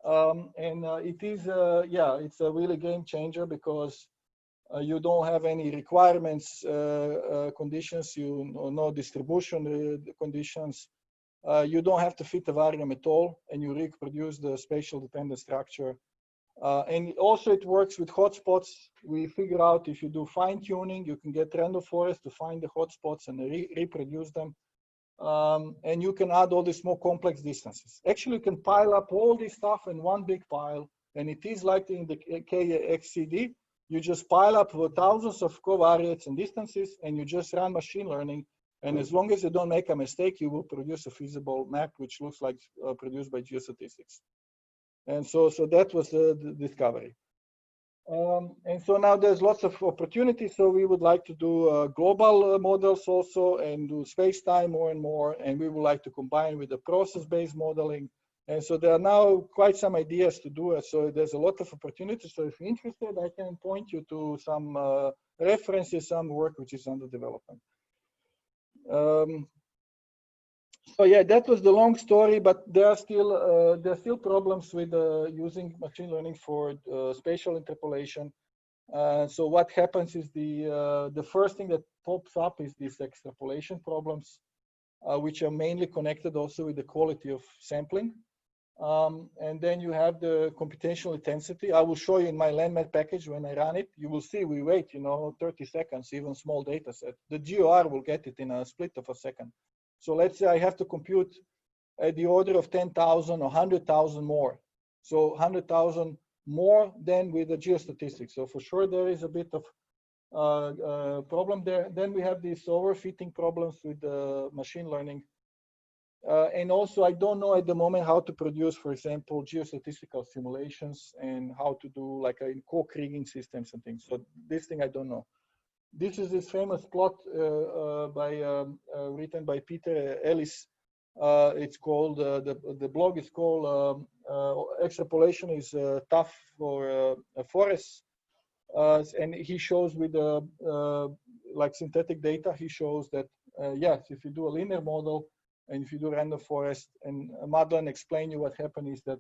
It is, yeah, it's a really game changer because you don't have any requirements, conditions, no distribution conditions. You don't have to fit a variable at all, and you reproduce the spatial dependent structure. And also it works with hotspots. We figure out if you do fine tuning, you can get random forest to find the hotspots and reproduce them. And you can add all these more complex distances. Actually, you can pile up all this stuff in one big pile, and it is like in the KXCD. You just pile up thousands of covariates and distances, and you just run machine learning, And as long as you don't make a mistake, you will produce a feasible map which looks like produced by geostatistics. And so that was the discovery. And so now there's lots of opportunities. So we would like to do global models also and do space-time more and more. And we would like to combine with the process-based modeling. And so there are now quite some ideas to do it. So there's a lot of opportunities. So if you're interested, I can point you to some references, some work which is under development. So yeah, that was the long story, but there are still problems with using machine learning for spatial interpolation. So what happens is the first thing that pops up is these extrapolation problems, which are mainly connected also with the quality of sampling. And then you have the computational intensity. I will show you in my Landmap package when I run it. You will see we wait, 30 seconds, even small data set. The GOR will get it in a split of a second. So let's say I have to compute at the order of 10,000 or 100,000 more. So 100,000 more than with the geostatistics. So for sure there is a bit of problem there. Then we have these overfitting problems with the machine learning. And also I don't know at the moment how to produce, for example, geostatistical simulations and how to do like a kriging systems and things. So this thing I don't know. This is this famous plot written by Peter Ellis. It's called, the blog is called Extrapolation is Tough for Forests. And he shows with like synthetic data, he shows that, yes, if you do a linear model and if you do random forest, and Madeleine explained you what happened is that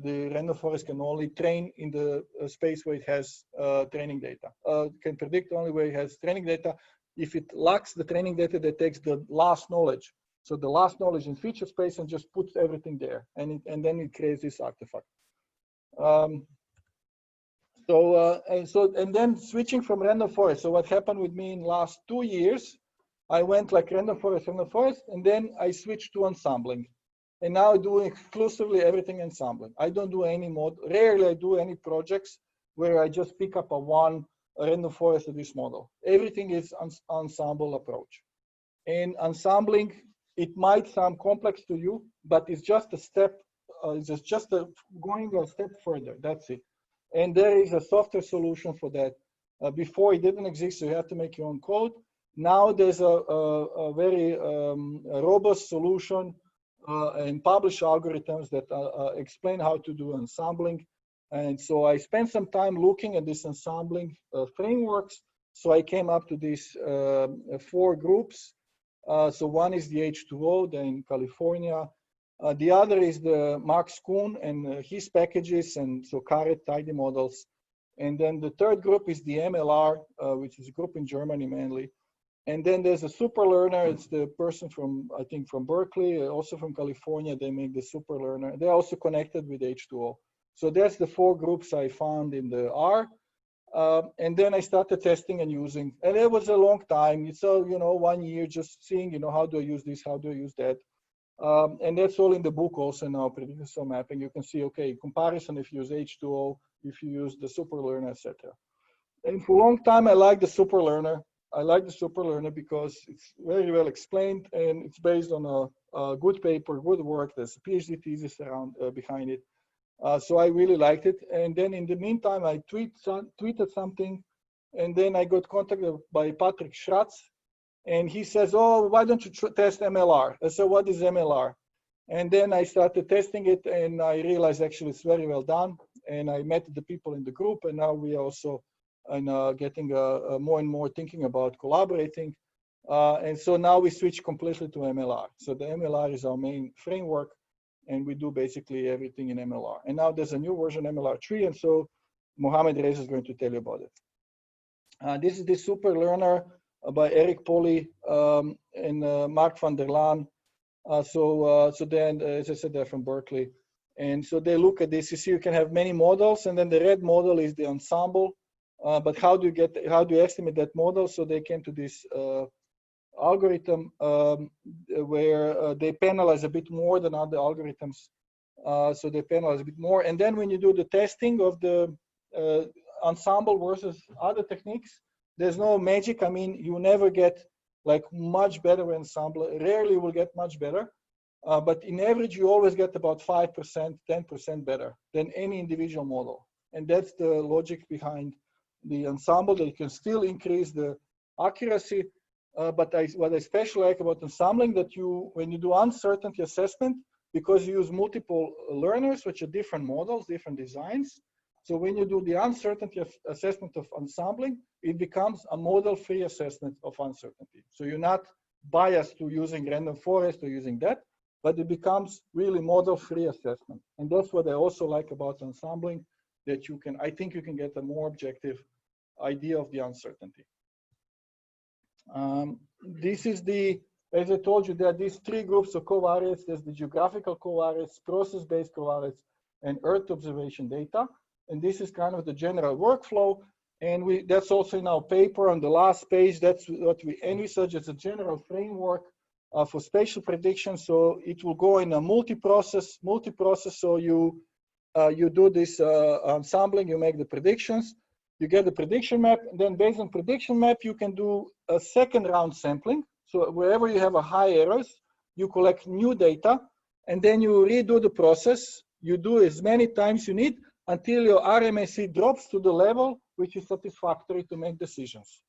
the random forest can only train in the space where it has training data. Can predict only where it has training data. If it lacks the training data, that takes the last knowledge. So the last knowledge in feature space and just puts everything there, and then it creates this artifact. And then switching from random forest. So what happened with me in the last 2 years, I went like random forest, and then I switched to ensembling. And now I do exclusively everything ensembling. I don't do any rarely I do any projects where I just pick up a random forest of this model. Everything is ensemble approach. And ensembling, it might sound complex to you, but it's just a step, going a step further, that's it. And there is a software solution for that. Before it didn't exist, so you have to make your own code. Now there's a very robust solution and publish algorithms that explain how to do ensembling. And so I spent some time looking at this ensembling frameworks. So I came up to these 4 groups. So one is the H2O, then in California. The other is the Max Kuhn and his packages, and so Caret tidy models. And then the third group is the MLR, which is a group in Germany mainly. And then there's a super learner. It's the person from, I think, from Berkeley, also from California. They make the super learner. They're also connected with H2O. So that's the 4 groups I found in the R. And then I started testing and using. And it was a long time. It's 1 year just seeing, how do I use this? How do I use that? And that's all in the book also now, predictive mapping. You can see, okay, comparison if you use H2O, if you use the super learner, etc. And for a long time, I liked the super learner. I like the super learner because it's very well explained and it's based on a good paper, good work. There's a PhD thesis around behind it. So I really liked it. And then in the meantime, I tweeted something, and then I got contacted by Patrick Schratz, and he says, "Oh, why don't you test MLR?" I said, "What is MLR?" And then I started testing it, and I realized actually it's very well done. And I met the people in the group, and now we are also getting more and more thinking about collaborating. And so now we switch completely to MLR. So the MLR is our main framework, and we do basically everything in MLR. And now there's a new version, MLR3, and so Mohamed Reza is going to tell you about it. This is the super learner by Eric Polly and Mark van der Laan. So then, as I said, they're from Berkeley. And so they look at this. You see, you can have many models, and then the red model is the ensemble. But how do you estimate that model? So they came to this algorithm where they penalize a bit more than other algorithms. So they penalize a bit more. And then when you do the testing of the ensemble versus other techniques, there's no magic. I mean, you never get like much better ensemble. Rarely will get much better, but in average, you always get about 5%, 10% better than any individual model. And that's the logic behind the ensemble, that you can still increase the accuracy. But what I especially like about ensembling, that when you do uncertainty assessment, because you use multiple learners, which are different models, different designs. So when you do the uncertainty assessment of ensembling, it becomes a model-free assessment of uncertainty. So you're not biased to using random forest or using that, but it becomes really model-free assessment. And that's what I also like about ensembling, that I think you can get a more objective idea of the uncertainty. This is as I told you, there are these three groups of covariates. There's the geographical covariates, process-based covariates, and Earth observation data. And this is kind of the general workflow. And that's also in our paper on the last page. That's what we envisage as a general framework for spatial prediction. So it will go in a multi-process. So you do this ensembling, you make the predictions, you get the prediction map, and then based on prediction map, you can do a second round sampling. So wherever you have a high errors, you collect new data, and then you redo the process. You do as many times you need until your RMSE drops to the level which is satisfactory to make decisions.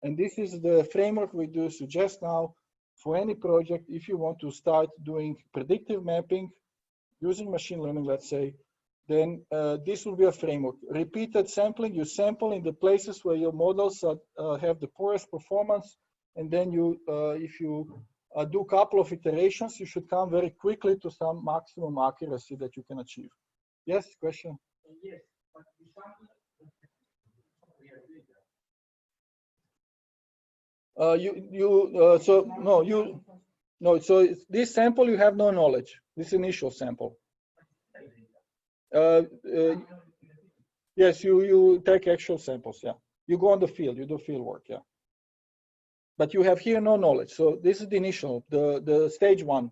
And this is the framework we do suggest now for any project. If you want to start doing predictive mapping using machine learning, let's say, then this will be a framework. Repeated sampling, you sample in the places where your models have the poorest performance, and then if you do a couple of iterations, you should come very quickly to some maximum accuracy that you can achieve. Yes, question?
Yes, but
so this sample you have no knowledge. This initial sample. Yes, you take actual samples. Yeah, you go on the field, you do field work. Yeah, but you have here no knowledge. So this is the initial, the stage one.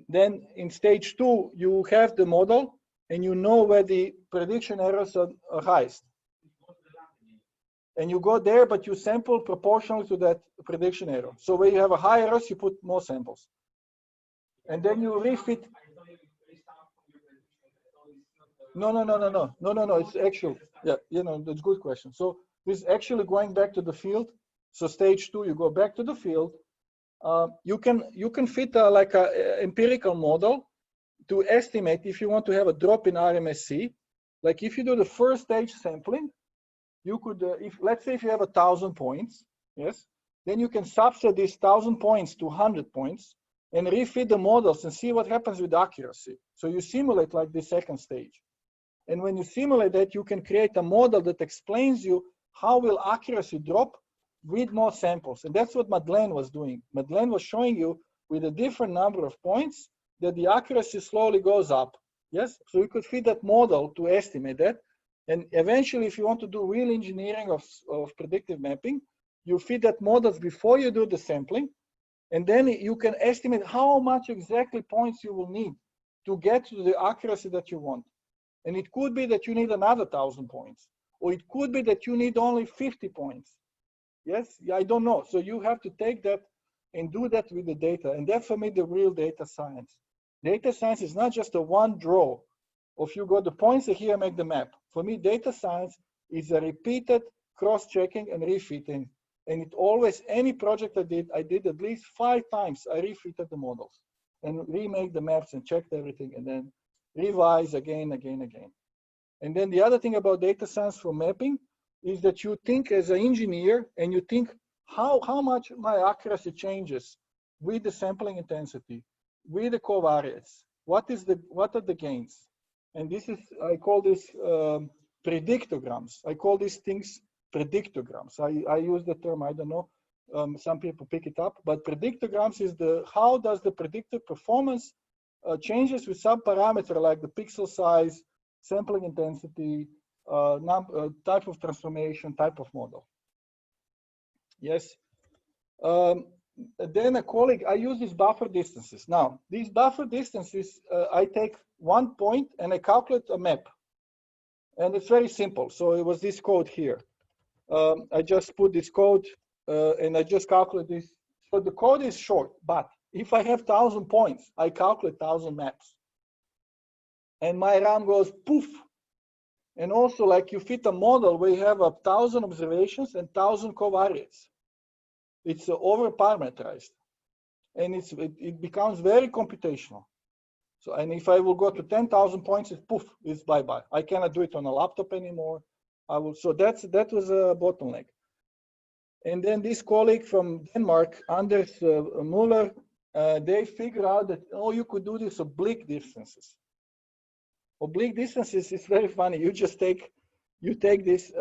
Then in stage two, you have the model and you know where the prediction errors are highest. And you go there, but you sample proportional to that prediction error. So where you have a high errors, you put more samples. And then you refit. No. It's actual. Yeah, that's a good question. So this is actually going back to the field. So stage two, you go back to the field. You can fit like a empirical model to estimate if you want to have a drop in RMSE. Like if you do the first stage sampling, you could, let's say if you have 1,000 points, yes, then you can subset these 1,000 points to 100 points and refit the models and see what happens with accuracy. So you simulate like the second stage. And when you simulate that, you can create a model that explains you how will accuracy drop with more samples. And that's what Madeleine was doing. Madeleine was showing you with a different number of points that the accuracy slowly goes up. Yes, so you could fit that model to estimate that. And eventually, if you want to do real engineering of predictive mapping, you feed that models before you do the sampling. And then you can estimate how much exactly points you will need to get to the accuracy that you want. And it could be that you need another 1,000 points, or it could be that you need only 50 points. Yes, I don't know. So you have to take that and do that with the data. And that's for me the real data science. Data science is not just a one draw of you got the points and here make the map. For me, data science is a repeated cross-checking and refitting. And it always, any project I did at least 5 times, I refitted the models and remake the maps and checked everything and then revise again. And then the other thing about data science for mapping is that you think as an engineer and you think how much my accuracy changes with the sampling intensity, with the covariates, what are the gains? And this is, I call this predictograms. I call these things predictograms. I use the term, I don't know, some people pick it up, but predictograms is how does the predictive performance changes with some parameter like the pixel size, sampling intensity, type of transformation, type of model. Yes. Then a colleague, I use these buffer distances. Now, these buffer distances, I take 1 point and I calculate a map. And it's very simple. So it was this code here. I just put this code and I just calculate this. So the code is short, but if I have 1,000 points, I calculate 1,000 maps. And my RAM goes poof. And also, like you fit a model where you have 1,000 observations and 1,000 covariates. It's over parameterized. And it becomes very computational. So, and if I will go to 10,000 points, it's poof, it's bye-bye. I cannot do it on a laptop anymore. So that was a bottleneck. And then this colleague from Denmark, Anders Muller, they figure out that, oh, you could do this oblique distances. Oblique distances is very funny. You just take this,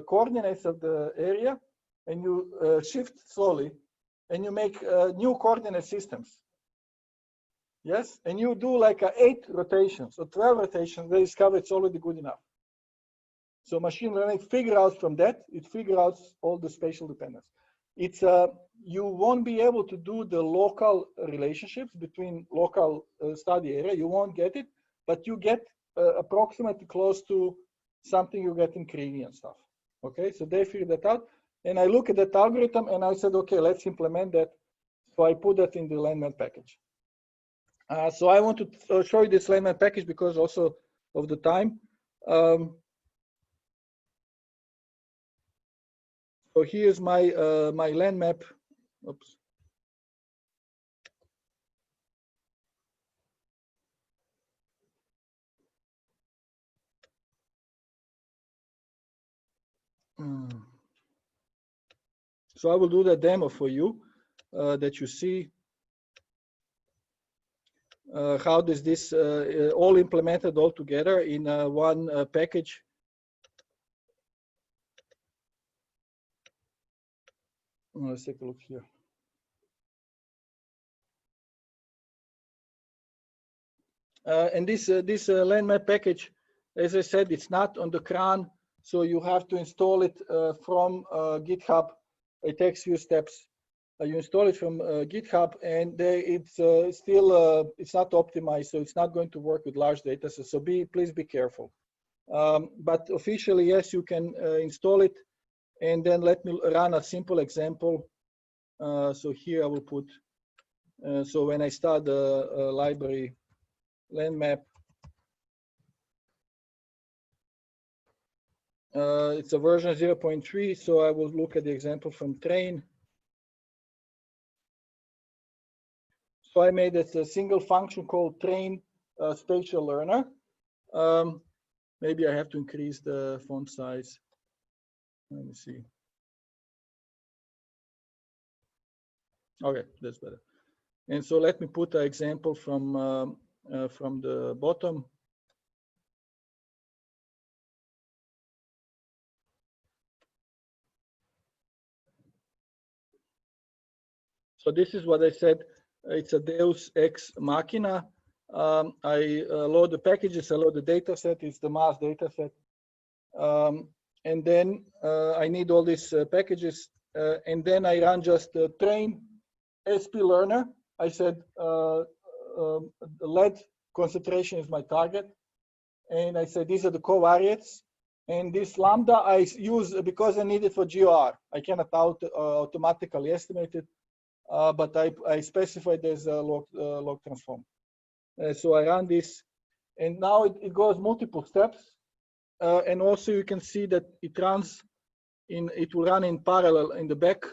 coordinates of the area, and you shift slowly, and you make new coordinate systems. Yes, and you do like 8 rotations or 12 rotations. They discover it's already good enough. So machine learning figure out from that. It figures out all the spatial dependence. It's you won't be able to do the local relationships between local study area. You won't get it, but you get approximately close to something you get in kriging and stuff. Okay, so they figured that out. And I look at that algorithm and I said, okay, let's implement that. So I put that in the Landmap package. So I want to show you this Landmap package because also of the time. So here's my my Landmap. Oops. So I will do the demo for you that you see how does this all implemented all together in one package. Let's take a look here. And this Landmap package, as I said, it's not on the CRAN, so you have to install it from GitHub. It takes few steps. You install it from GitHub, and it's still it's not optimized, so it's not going to work with large data sets. So please be careful. But officially, yes, you can install it. And then let me run a simple example. So here I will put, so when I start the library Landmap, it's a version 0.3, so I will look at the example from train. So I made it a single function called train.spLearner. Maybe I have to increase the font size. Let me see. Okay, that's better. And so let me put an example from the bottom. So this is what I said. It's a Deus ex machina. I load the packages, I load the data set. It's the mass data set. And then I need all these packages. And then I run just the train.spLearner. I said the lead concentration is my target. And I said these are the covariates. And this lambda I use because I need it for GOR. I cannot automatically estimate it, but I specified as a log transform. So I run this, and now it goes multiple steps. And also you can see that it runs it will run in parallel in the back.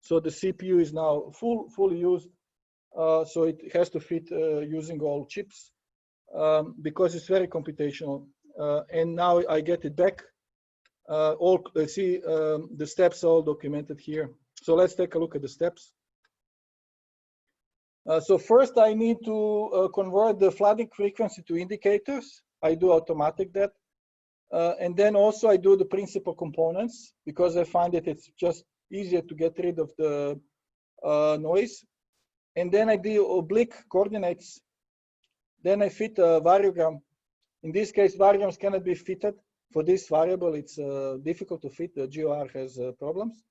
So the CPU is now fully used. So it has to fit using all chips because it's very computational. And now I get it back. See the steps all documented here. So let's take a look at the steps. So first I need to convert the flooding frequency to indicators. I do automatic that. And then also I do the principal components because I find that it's just easier to get rid of the noise. And then I do oblique coordinates. Then I fit a variogram. In this case, variograms cannot be fitted. For this variable, it's difficult to fit. The GOR has problems.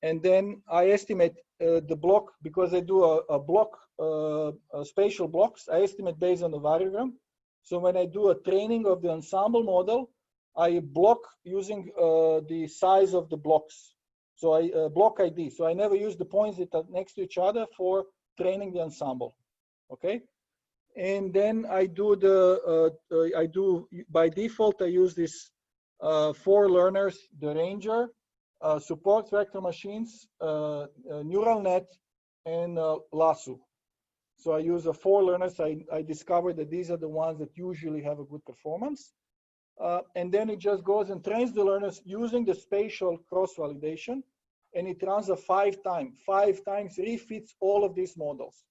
And then I estimate the block because I do a block, spatial blocks. I estimate based on the variogram. So when I do a training of the ensemble model, I block using the size of the blocks. So I block ID. So I never use the points that are next to each other for training the ensemble. Okay. And then I do by default, I use this 4 learners, the Ranger, support vector machines, neural net, and Lasso. So I use 4 learners. I discovered that these are the ones that usually have a good performance. And then it just goes and trains the learners using the spatial cross-validation. And it runs a 5 times, refits all of these models.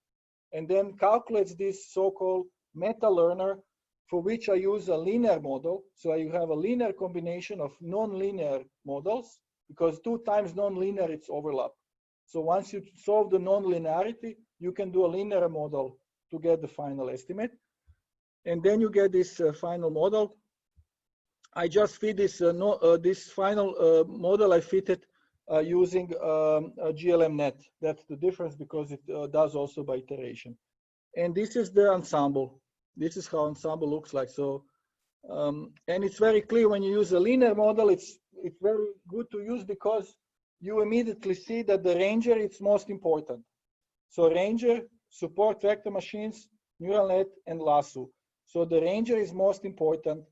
And then calculates this so-called meta learner, for which I use a linear model. So you have a linear combination of non-linear models, because 2 times non-linear, it's overlap. So once you solve the non-linearity, you can do a linear model to get the final estimate. And then you get this final model. I just fit this, this final model, I fit it using a GLMNet. That's the difference, because it does also by iteration. And this is the ensemble. This is how ensemble looks like. So, and it's very clear when you use a linear model, it's very good to use, because you immediately see that the Ranger is most important. So Ranger, support vector machines, neural net, and Lasso. So the Ranger is most important.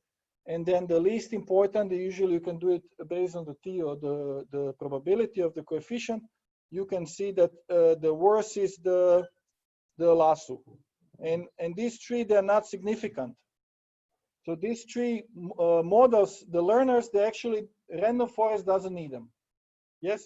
And then the least important, usually you can do it based on the T, or the probability of the coefficient. You can see that the worst is the Lasso. And these 3, they're not significant. So these 3 models, the learners, they actually, random forest doesn't need them. Yes?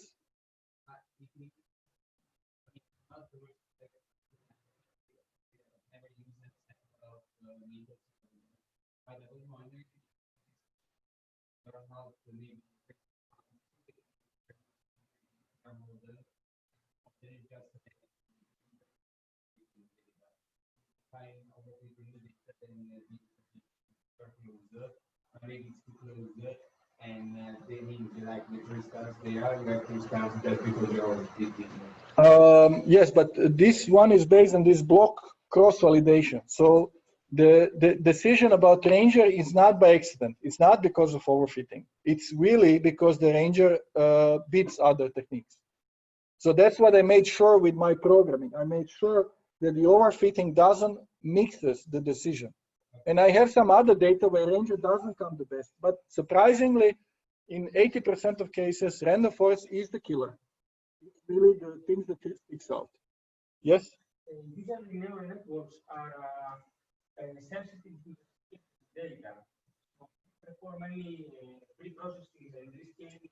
And they need to like the crystals. They are like crystals that people are speaking.
Yes, but this one is based on this block cross-validation. So the decision about Ranger is not by accident. It's not because of overfitting. It's really because the Ranger beats other techniques. So that's what I made sure with my programming. I made sure that the overfitting doesn't mix the decision. And I have some other data where Ranger doesn't come the best. But surprisingly, in 80% of cases, random forest is the killer. It's really the things that sticks out. Yes?
Usually neural networks are sensitive to data. Perform many pre-processing and rescaling,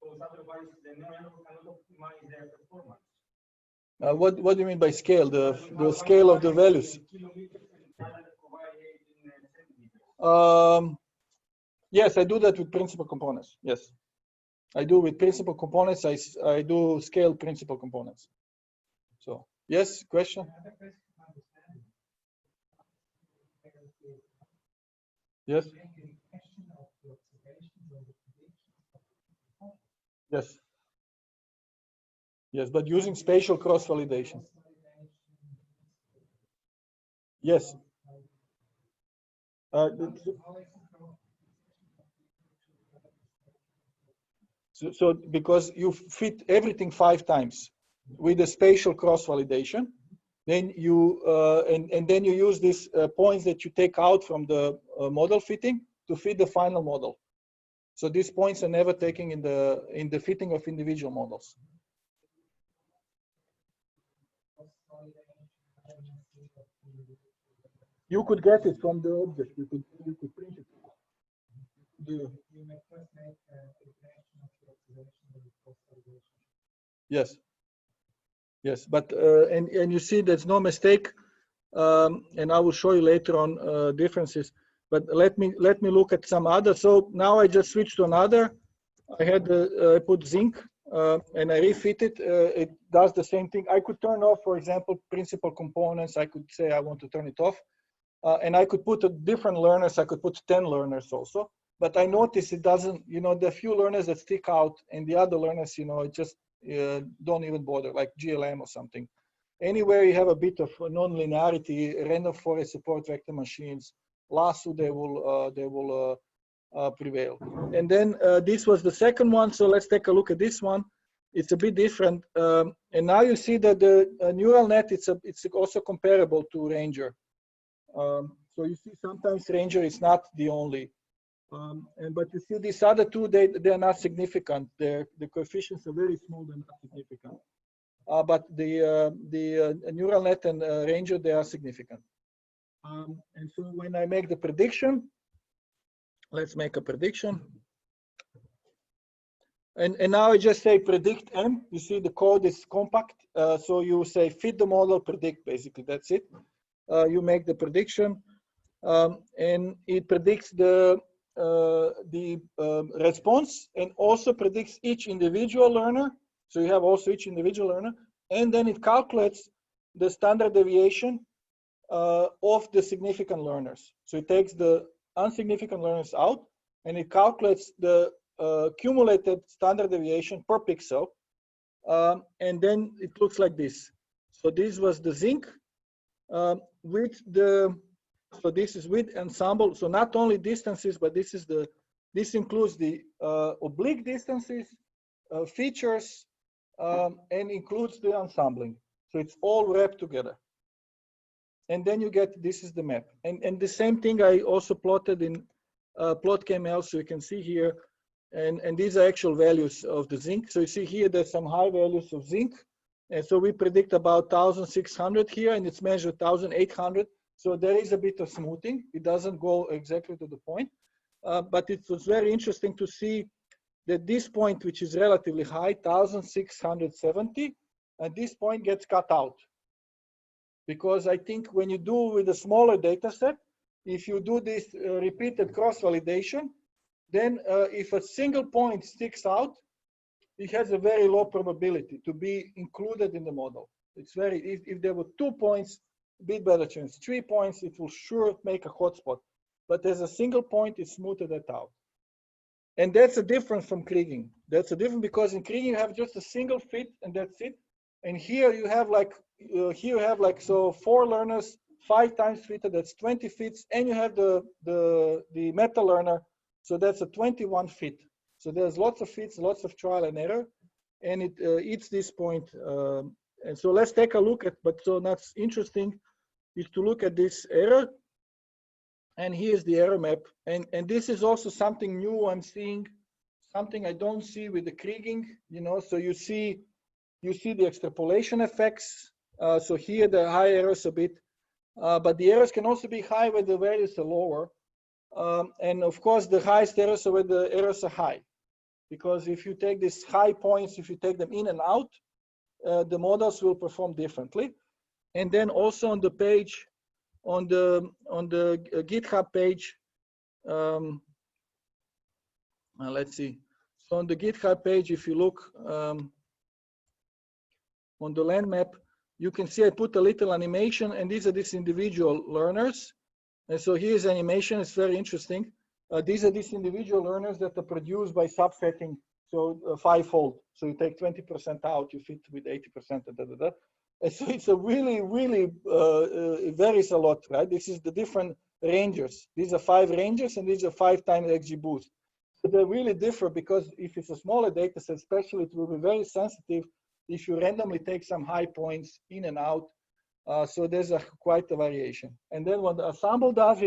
because otherwise the neural network cannot optimize their performance.
What do you mean by scale? The scale of the values? Yes, I do that with principal components. Yes, I do with principal components. I do scale principal components. So yes, question? Yes. Yes. Yes, but using spatial cross-validation. Yes. So because you fit everything 5 times with the spatial cross-validation, then you and then you use these points that you take out from the model fitting to fit the final model. So these points are never taken in the fitting of individual models. You could get it from the object. You could print it. Yes. Yes, but and you see there's no mistake, and I will show you later on differences. But let me look at some other. So now I just switched to another. I had I put zinc and I refit it. It does the same thing. I could turn off, for example, principal components. I could say I want to turn it off, and I could put different learners. I could put 10 learners also. But I noticed it doesn't. You know, the few learners that stick out, and the other learners, you know, it just don't even bother, like GLM or something. Anywhere you have a bit of non-linearity, random forest support vector machines, Lasso, they will prevail. And then this was the second one. So let's take a look at this one. It's a bit different. And now you see that the neural net, it's also comparable to Ranger. So you see sometimes Ranger is not the only. But you see these other two, they are not significant. The coefficients are very small, they're not significant. But the neural net and Ranger, they are significant. And so when I make the prediction, let's make a prediction. And now I just say predict M. You see the code is compact. So you say fit the model, predict, basically, that's it. You make the prediction, and it predicts the response and also predicts each individual learner. So you have also each individual learner, and then it calculates the standard deviation of the significant learners. So it takes the insignificant learners out, and it calculates the cumulated standard deviation per pixel, and then it looks like this. So this was the zinc with the. So this is with Ensemble. So not only distances, but this includes the oblique distances, features, and includes the ensembling. So it's all wrapped together. And then you get, this is the map. And the same thing I also plotted in plot.kml, so you can see here. And these are actual values of the zinc. So you see here, there's some high values of zinc. And so we predict about 1,600 here, and it's measured 1,800. So there is a bit of smoothing. It doesn't go exactly to the point. But it was very interesting to see that this point, which is relatively high, 1,670, and this point gets cut out. Because I think when you do with a smaller data set, if you do this repeated cross-validation, then if a single point sticks out, it has a very low probability to be included in the model. It's very, if there were 2 points, a bit better chance. 3 points, it will sure make a hotspot. But as a single point, it smoothed that out. And that's a difference from kriging. That's a difference because in kriging you have just a single fit and that's it. And here you have like, so 4 learners, 5 times fitted, that's 20 fits, and you have the meta learner, so that's a 21 fit. So there's lots of fits, lots of trial and error, and it eats this point. And so let's take a look at, but so that's interesting, is to look at this error. And here's the error map. And this is also something new I'm seeing, something I don't see with the kriging, you know, so you see the extrapolation effects. So here the high errors a bit, but the errors can also be high where the values are lower. And of course, the highest errors are where the errors are high. Because if you take these high points, if you take them in and out, the models will perform differently. And then also on the page, on the GitHub page, let's see. So on the GitHub page, if you look on the Landmap, you can see I put a little animation, and these are these individual learners. And so here's animation. It's very interesting. These are these individual learners that are produced by subsetting, so 5-fold. So you take 20% out, you fit with 80%, And so it's a really, really, it varies a lot, right? This is the different ranges. These are 5 ranges, and these are 5 times XGBoost. So they really differ because if it's a smaller data set, especially, it will be very sensitive if you randomly take some high points in and out. So there's quite a variation. And then what the Ensemble does,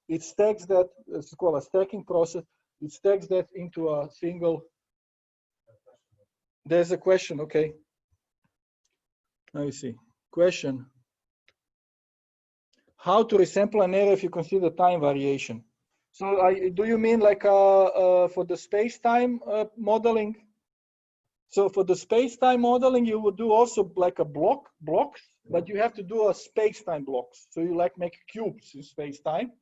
it stacks that, it's called a stacking process. It stacks that into a single. There's a question, okay. Let me see. Question. How to resample an error if you consider time variation? So do you mean like for the space-time modeling? So for the space-time modeling, you would do also like a blocks, but you have to do a space-time blocks. So you like make cubes in space-time,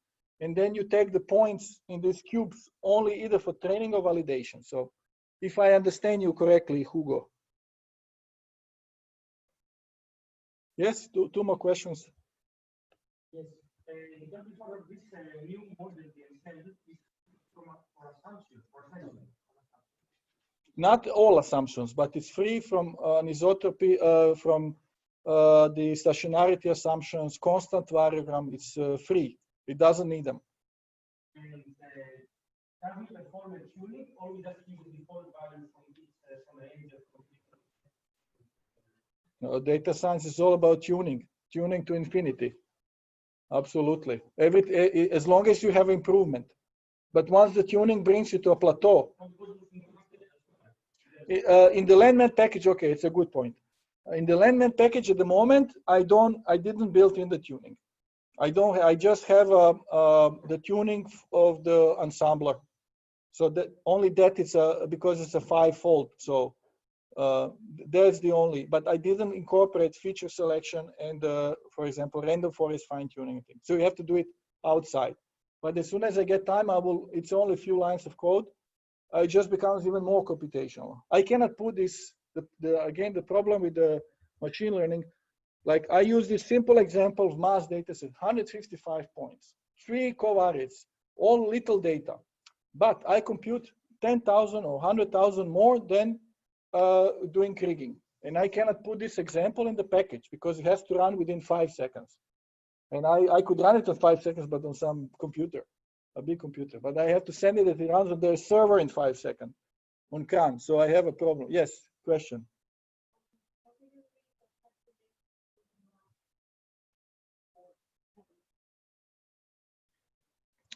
and then you take the points in these cubes only either for training or validation. So if I understand you correctly, Hugo. Yes, two more questions.
Yes, just before this new model, the Ensemble is from assumption or assessment.
Not all assumptions, but it's free from anisotropy, from the stationarity assumptions, constant variogram. It's free. It doesn't need them.
And can we perform a tuning, or we just use the default value from some range of computer?
No, data science is all about tuning to infinity. Absolutely. As long as you have improvement. But once the tuning brings you to a plateau, in the Landmap package, okay, it's a good point. In the Landmap package at the moment, I didn't build in the tuning. I just have the tuning of the ensembler. So that only that is because it's a 5-fold. So that's the only, but I didn't incorporate feature selection and, for example, random forest fine tuning thing. So you have to do it outside. But as soon as I get time, it's only a few lines of code. It just becomes even more computational. I cannot put this, again, the problem with the machine learning, like I use this simple example of mass data set, 155 points, 3 covariates, all little data. But I compute 10,000 or 100,000 more than doing kriging. And I cannot put this example in the package because it has to run within 5 seconds. And I could run it in 5 seconds, but on some computer, a big computer. But I have to send it, it runs on their server in 5 seconds on CAN. So I have a problem. Yes, question.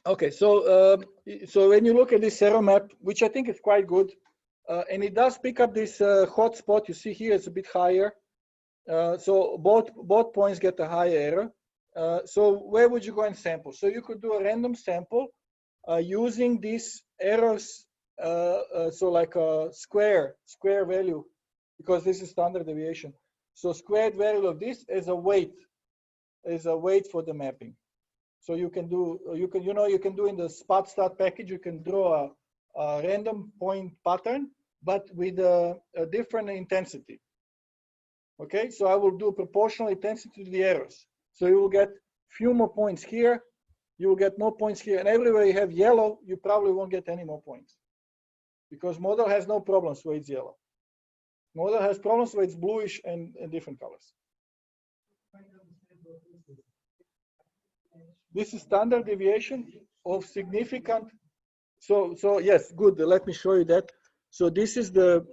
Okay, so when you look at this error map, which I think is quite good, and it does pick up this hotspot. You see here it's a bit higher. So both points get a high error. So where would you go and sample? So you could do a random sample using these errors. So like a square value, because this is standard deviation. So squared value of this is a weight for the mapping. So you can do in the SpatStat package, you can draw a random point pattern, but with a different intensity. Okay, so I will do proportional intensity to the errors. So you will get few more points here, you will get no points here, and everywhere you have yellow, you probably won't get any more points. Because model has no problems where it's yellow. Model has problems where it's bluish and different colors. This is standard deviation of significant. So yes, good. Let me show you that. So this is the,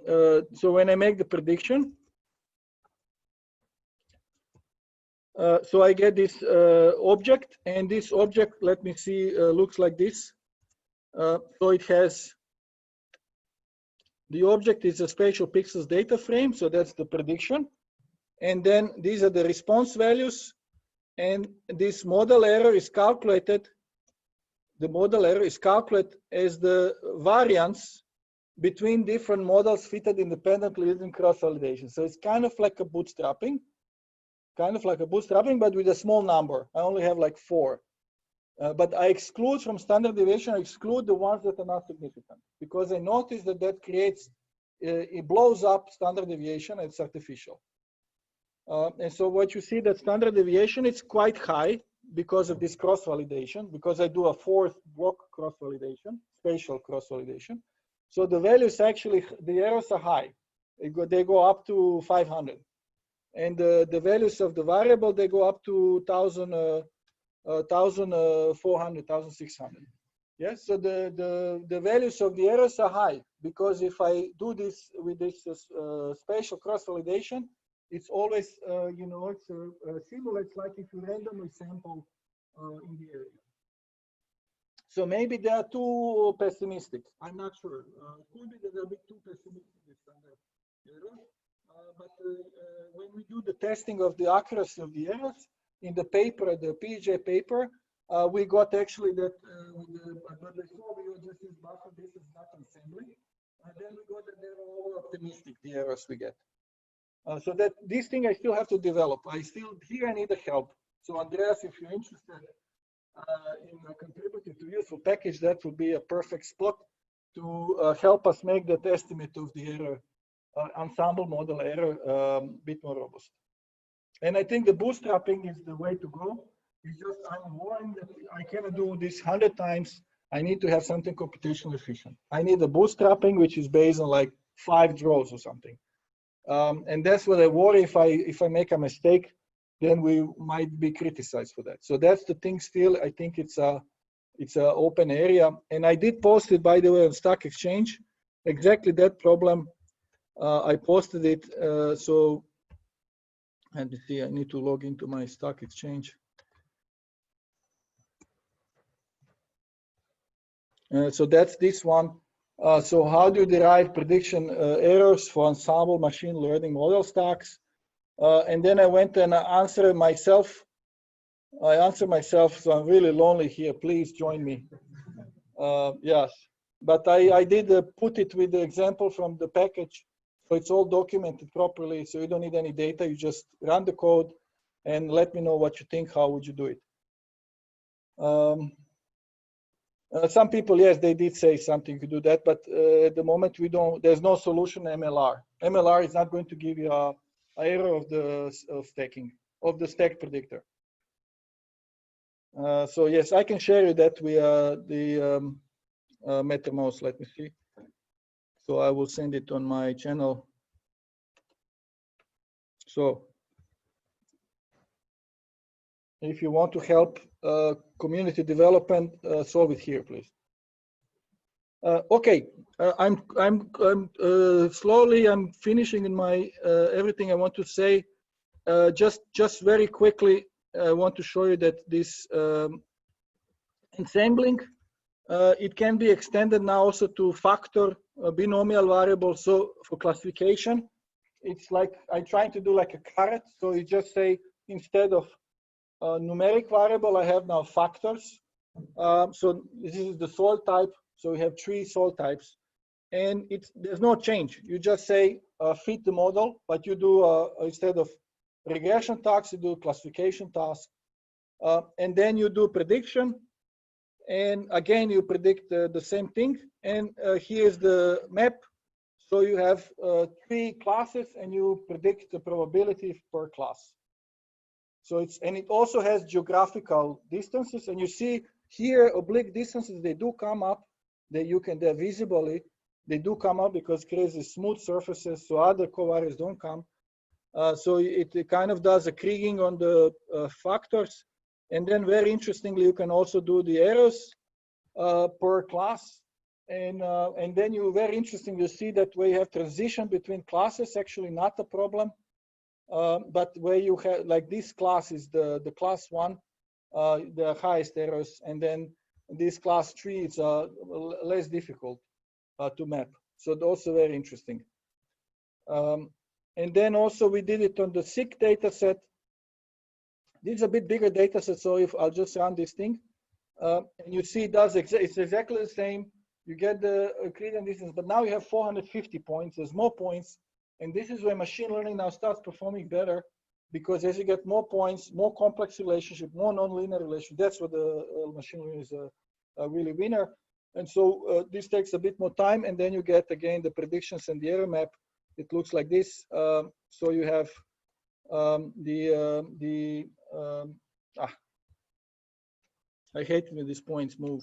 so when I make the prediction, so I get this object, and this object, let me see, looks like this. So it has, the object is a spatial pixels data frame, so that's the prediction. And then these are the response values, and this model error is calculated, the model error is calculated as the variance between different models fitted independently using cross-validation. So it's kind of like a bootstrapping, but with a small number. I only have like 4. But I exclude from standard deviation, I exclude the ones that are not significant, because I notice that creates, it blows up standard deviation, and it's artificial. And so what you see that standard deviation is quite high because of this cross-validation, because I do a 4th block cross-validation, spatial cross-validation. So the values actually, the errors are high. They go up to 500. And the values of the variable, they go up to 1,400, 1,600. Yes, so the values of the errors are high, because if I do this with this spatial cross-validation, it's always, it's simulates like if you randomly sample in the area. So maybe they are too pessimistic. I'm not sure. Could be that they're a bit too pessimistic with standard error. But when we do the testing of the accuracy of the errors in the paper, the PJ paper, we got actually that but before we just use buffer, this is not ensembling. Then we got that they're all optimistic, the errors we get. So that this thing I still have to develop. Here I need the help. So Andreas, if you're interested in contributing to useful package, that would be a perfect spot to help us make that estimate of the error, ensemble model error, a bit more robust. And I think the bootstrapping is the way to go. It's just I'm warned that I cannot do this 100 times. I need to have something computationally efficient. I need the bootstrapping, which is based on like 5 draws or something. And that's what I worry, if I make a mistake, then we might be criticized for that. So that's the thing still. I think it's it's an open area. And I did post it, by the way, on Stack Exchange. Exactly that problem. I posted it. So let me see, I need to log into my Stack Exchange. So that's this one. So how do you derive prediction errors for ensemble machine learning model stacks? And then I went and answered myself. I answered myself, so I'm really lonely here. Please join me. Yes, but I did put it with the example from the package. So it's all documented properly. So you don't need any data. You just run the code and let me know what you think. How would you do it? Some people, yes, they did say something to do that, but at the moment we don't. There's no solution MLR. MLR is not going to give you a error of the stacking of the stack predictor. So yes, I can share you that with the MetaMouse. Let me see. So I will send it on my channel. So if you want to help community development, solve it here, please. Okay, I'm slowly I'm finishing in my everything I want to say. Just very quickly, I want to show you that this ensembling it can be extended now also to factor binomial variables. So for classification, it's like I'm trying to do like a caret. So you just say instead of numeric variable, I have now factors. So this is the soil type. So we have 3 soil types, and there's no change. You just say fit the model, but you do instead of regression tasks, you do classification tasks, and then you do prediction. And again, you predict the same thing. And here's the map. So you have 3 classes, and you predict the probability per class. So and it also has geographical distances, and you see here oblique distances, they do come up. They're visibly, they do come up because it creates smooth surfaces, so other covariates don't come. So it kind of does a kriging on the factors. And then very interestingly, you can also do the errors per class. And then very interesting, you see that where you have transition between classes, actually not a problem. But where you have, like this class is the class 1, the highest errors. And then this class 3 is less difficult to map. So also very interesting. And then also we did it on the sick data set. This is a bit bigger data set, so if I'll just run this thing, and you see it's exactly the same. You get the Euclidean distance, but now you have 450 points. There's more points, and this is where machine learning now starts performing better, because as you get more points, more complex relationship, more nonlinear relationship, that's what the machine learning is a really winner. And so this takes a bit more time, and then you get again the predictions and the error map. It looks like this. So you have I hate when these points move.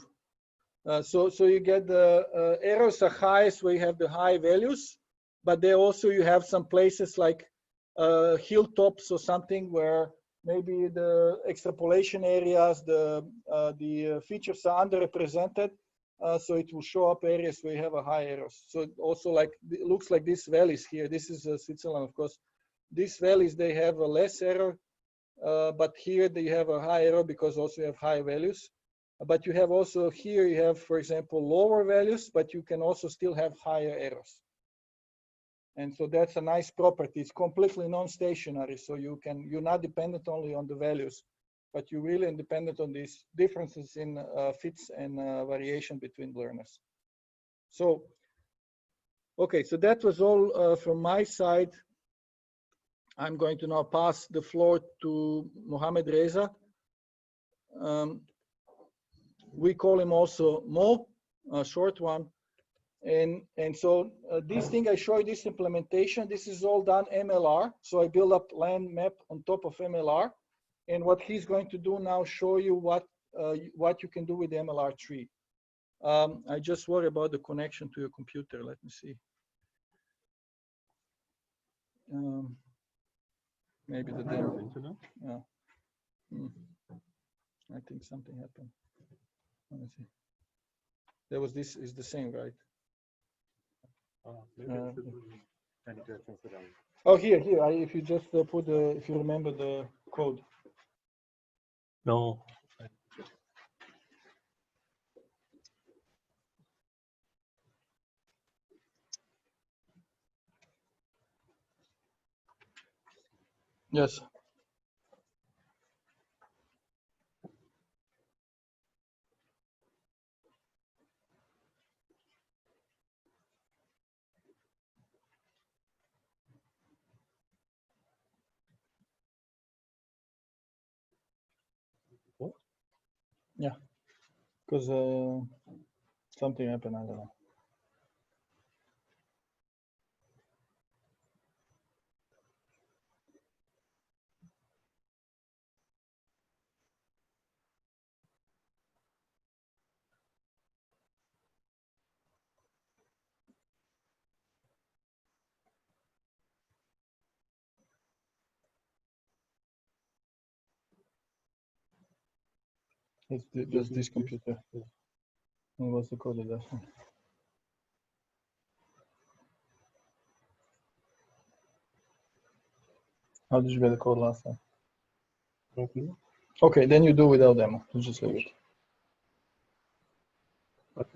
So you get the errors are highest where you have the high values, but there also you have some places like hilltops or something where maybe the extrapolation areas, the features are underrepresented. So it will show up areas where you have a high errors. So also like it looks like these valleys here. This is Switzerland, of course. These valleys, they have a less error, but here they have a high error because also you have high values. But you have also here, you have, for example, lower values, but you can also still have higher errors. And so that's a nice property. It's completely non-stationary. So you're not dependent only on the values, but you're really independent on these differences in fits and variation between learners. So, okay, so that was all from my side. I'm going to now pass the floor to Mohamed Reza. We call him also Mo, a short one. And so this thing I show you, this implementation, this is all done MLR. So I build up Landmap on top of MLR. And what he's going to do now, show you what you can do with MLR3. I just worry about the connection to your computer. Let me see. Maybe the demo. Yeah. I think something happened. Let's see. There was this is the same, right? Oh, here. If you just put the, if you remember the code.
No.
Yes. Yeah, because something happened. I don't know. It's just this computer. And what's the code of that one? How did you get the code last time? Okay, then you do without demo. You just leave it.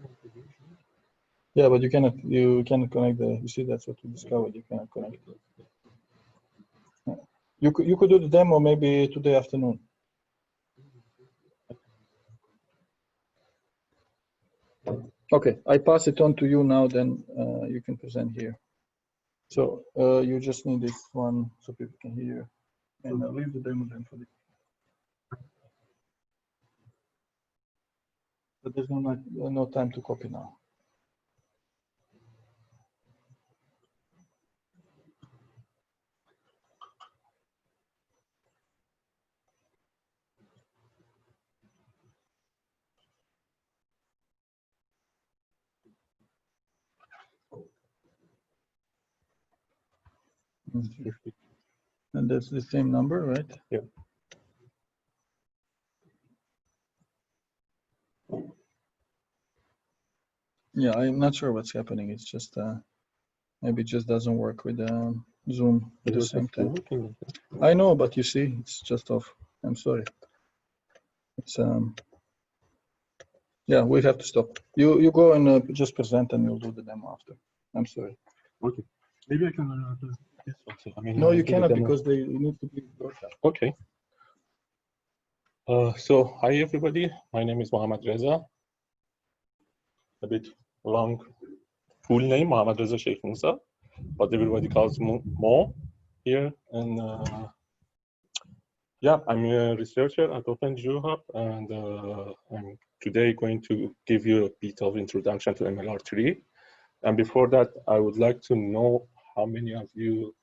Yeah, but you cannot connect the. You see, that's what we discovered. You cannot connect. You could do the demo maybe today afternoon. Okay, I pass it on to you now. Then you can present here. So you just need this one so people can hear, and leave the demo then for this. But there's no time to copy now. And that's the same number, right?
Yeah.
Yeah, I'm not sure what's happening. It's just maybe it just doesn't work with Zoom at the same time. I know, but you see, it's just off. I'm sorry. It's yeah, we have to stop. You go and just present, and you'll do the demo after. I'm sorry.
Okay. Maybe I can this also. I mean,
No, you cannot because they need to be broadcast.
Okay. So hi everybody. My name is Mohammad Reza. A bit long full name, Mohammad Reza Sheikh Musa, but everybody calls me Mo here. And yeah, I'm a researcher at OpenGeoHub, and I'm today going to give you a bit of introduction to MLR3. And before that, I would like to know how many of you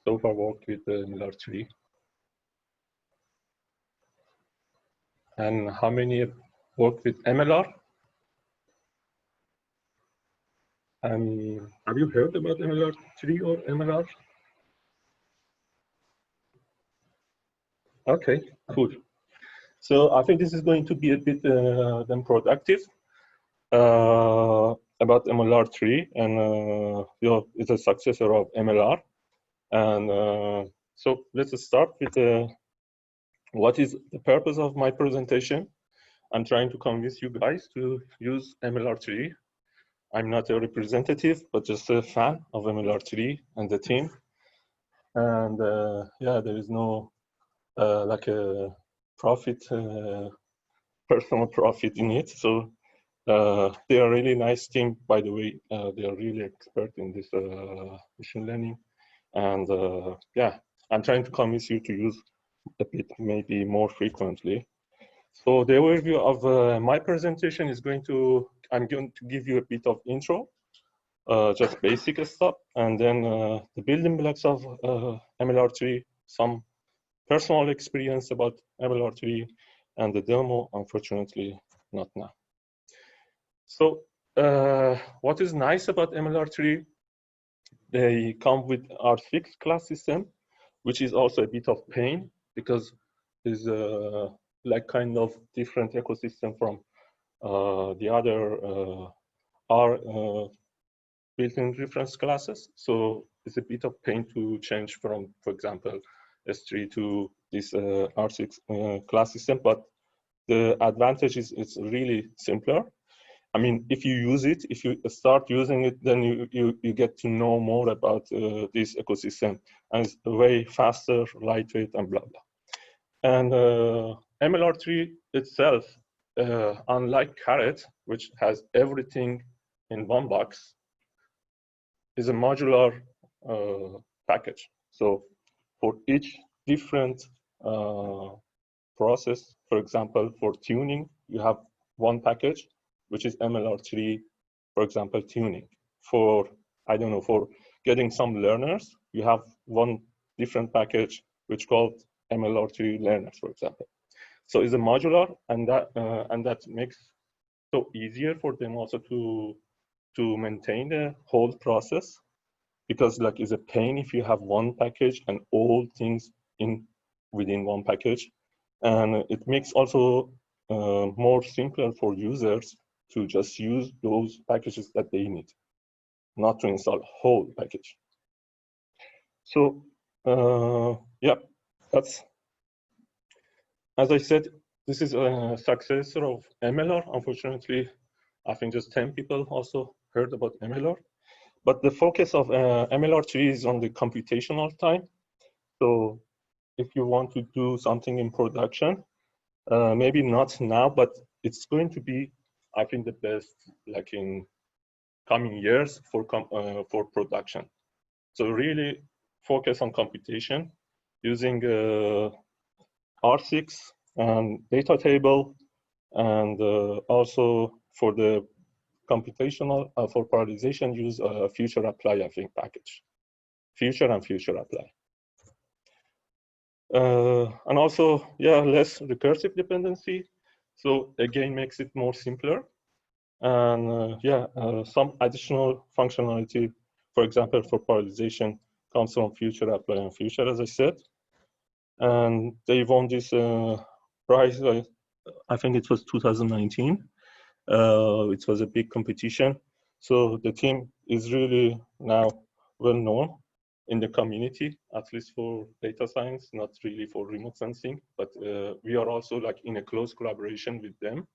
so far worked with MLR3, and how many worked with MLR? And have you heard about MLR3 or MLR? Okay, cool. So I think this is going to be a bit then productive about MLR3, and you know, it's a successor of MLR. And so let's start with what is the purpose of my presentation. I'm trying to convince you guys to use MLR3. I'm not a representative, but just a fan of MLR3 and the team. And yeah, there is no like a profit, personal profit in it. So they are really nice team, by the way. They are really expert in this machine learning. And yeah, I'm trying to convince you to use a bit, maybe more frequently. So the overview of my presentation is I'm going to give you a bit of intro, just basic stuff, and then the building blocks of MLR3, some personal experience about MLR3, and the demo, unfortunately, not now. So what is nice about MLR3? They come with our fixed class system, which is also a bit of pain because there's like kind of different ecosystem from The other are built-in reference classes. So it's a bit of pain to change from, for example, S3 to this R6 class system, but the advantage is it's really simpler. I mean, if you use it, if you start using it, then you get to know more about this ecosystem, and it's way faster, lightweight, and blah, blah. And MLR3 itself, unlike Caret, which has everything in one box, is a modular package. So for each different process, for example, for tuning, you have one package, which is MLR3, for example, tuning. For, I don't know, for getting some learners, you have one different package, which called MLR3 learners, for example. So it's a modular, and that makes so easier for them also to maintain the whole process, because like it's a pain if you have one package and all things within one package. And it makes also more simpler for users to just use those packages that they need, not to install a whole package. So yeah, that's, as I said, this is a successor of MLR. Unfortunately, I think just 10 people also heard about MLR. But the focus of MLR3 is on the computational time. So if you want to do something in production, maybe not now, but it's going to be, I think, the best, like in coming years for production. So really focus on computation using R6 and data table, and also for the computational, for parallelization, use future apply, I think, package. Future and future apply. And also, yeah, less recursive dependency. So again, makes it more simpler. And yeah, some additional functionality, for example, for parallelization comes from future apply and future, as I said. And they won this prize, I think it was 2019. It was a big competition. So the team is really now well known in the community, at least for data science, not really for remote sensing, but we are also like in a close collaboration with them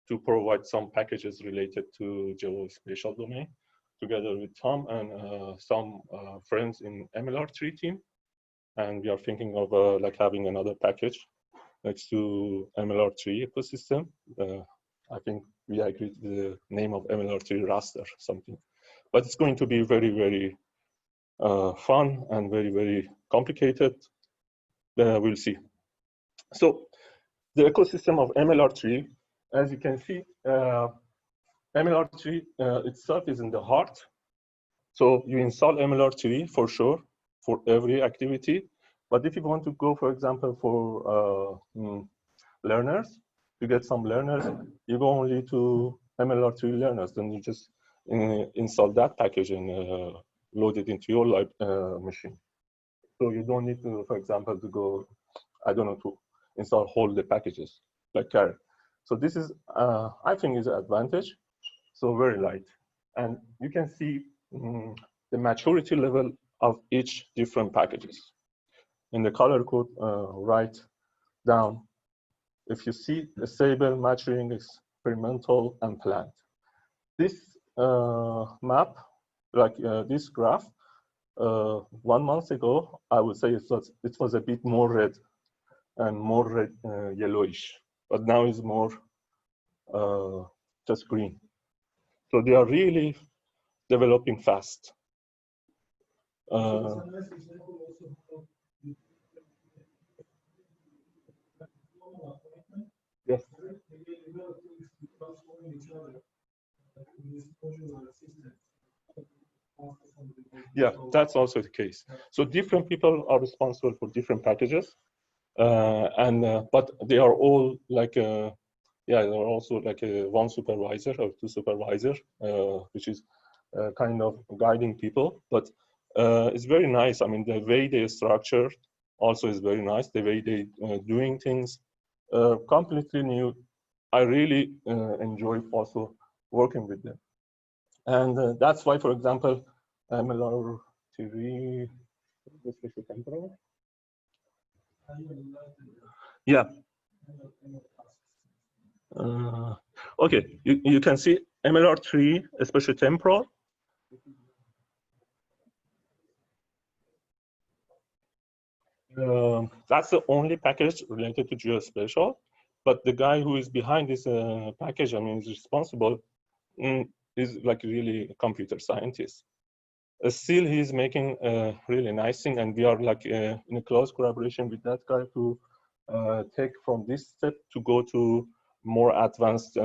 to provide some packages related to geospatial domain, together with Tom and some friends in MLR3 team. And we are thinking of like having another package next to MLR3 ecosystem. I think we agreed the name of MLR3 raster something, but it's going to be very, very fun and very, very complicated. We'll see. So the ecosystem of MLR3, as you can see, MLR3 itself is in the heart. So you install MLR3 for sure for every activity. But if you want to go, for example, for learners, to get some learners, you go only to MLR3 learners, then you just install that package and load it into your machine. So you don't need to, for example, to go, I don't know, to install all the packages like Caret. So this is, I think, is an advantage. So very light. And you can see the maturity level of each different packages. In the color code, write down, if you see the stable, maturing, experimental, and planned. This map, like this graph, 1 month ago, I would say it was a bit more red and more red, yellowish, but now it's more just green. So they are really developing fast. Yes. Yeah, that's also the case. So different people are responsible for different packages, but they are all like, yeah, there are also like one supervisor or two supervisors, which is kind of guiding people. But it's very nice. I mean, the way they structure also is very nice. The way they doing things, completely new I really enjoy also working with them. And that's why, for example, MLR3, yeah. Okay, you can see MLR3, especially temporal. That's the only package related to geospatial, but the guy who is behind this package, I mean, is responsible, is like really a computer scientist. Still, he's making a really nice thing, and we are like in a close collaboration with that guy to take from this step to go to more advanced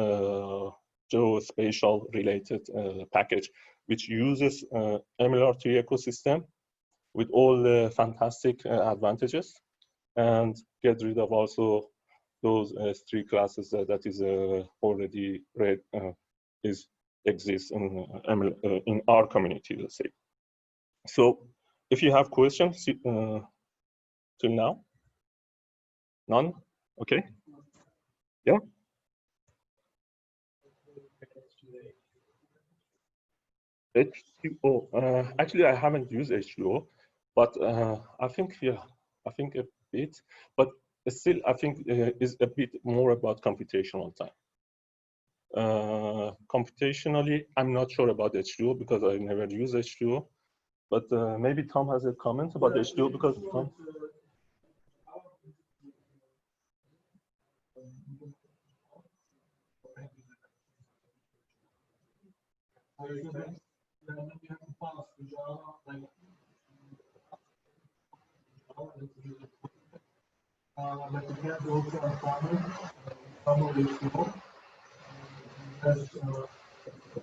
geospatial related package, which uses MLR3 ecosystem with all the fantastic advantages, and get rid of also those three classes that is already exists in our community, let's say. So if you have questions till now, none? Okay. Yeah. H2O. Actually, I haven't used H2O, but I think a bit. But still, I think is a bit more about computational time. Computationally, I'm not sure about H2O because I never use H2O. But maybe Tom has a comment about H2O because Tom.
Like we have also a farmer has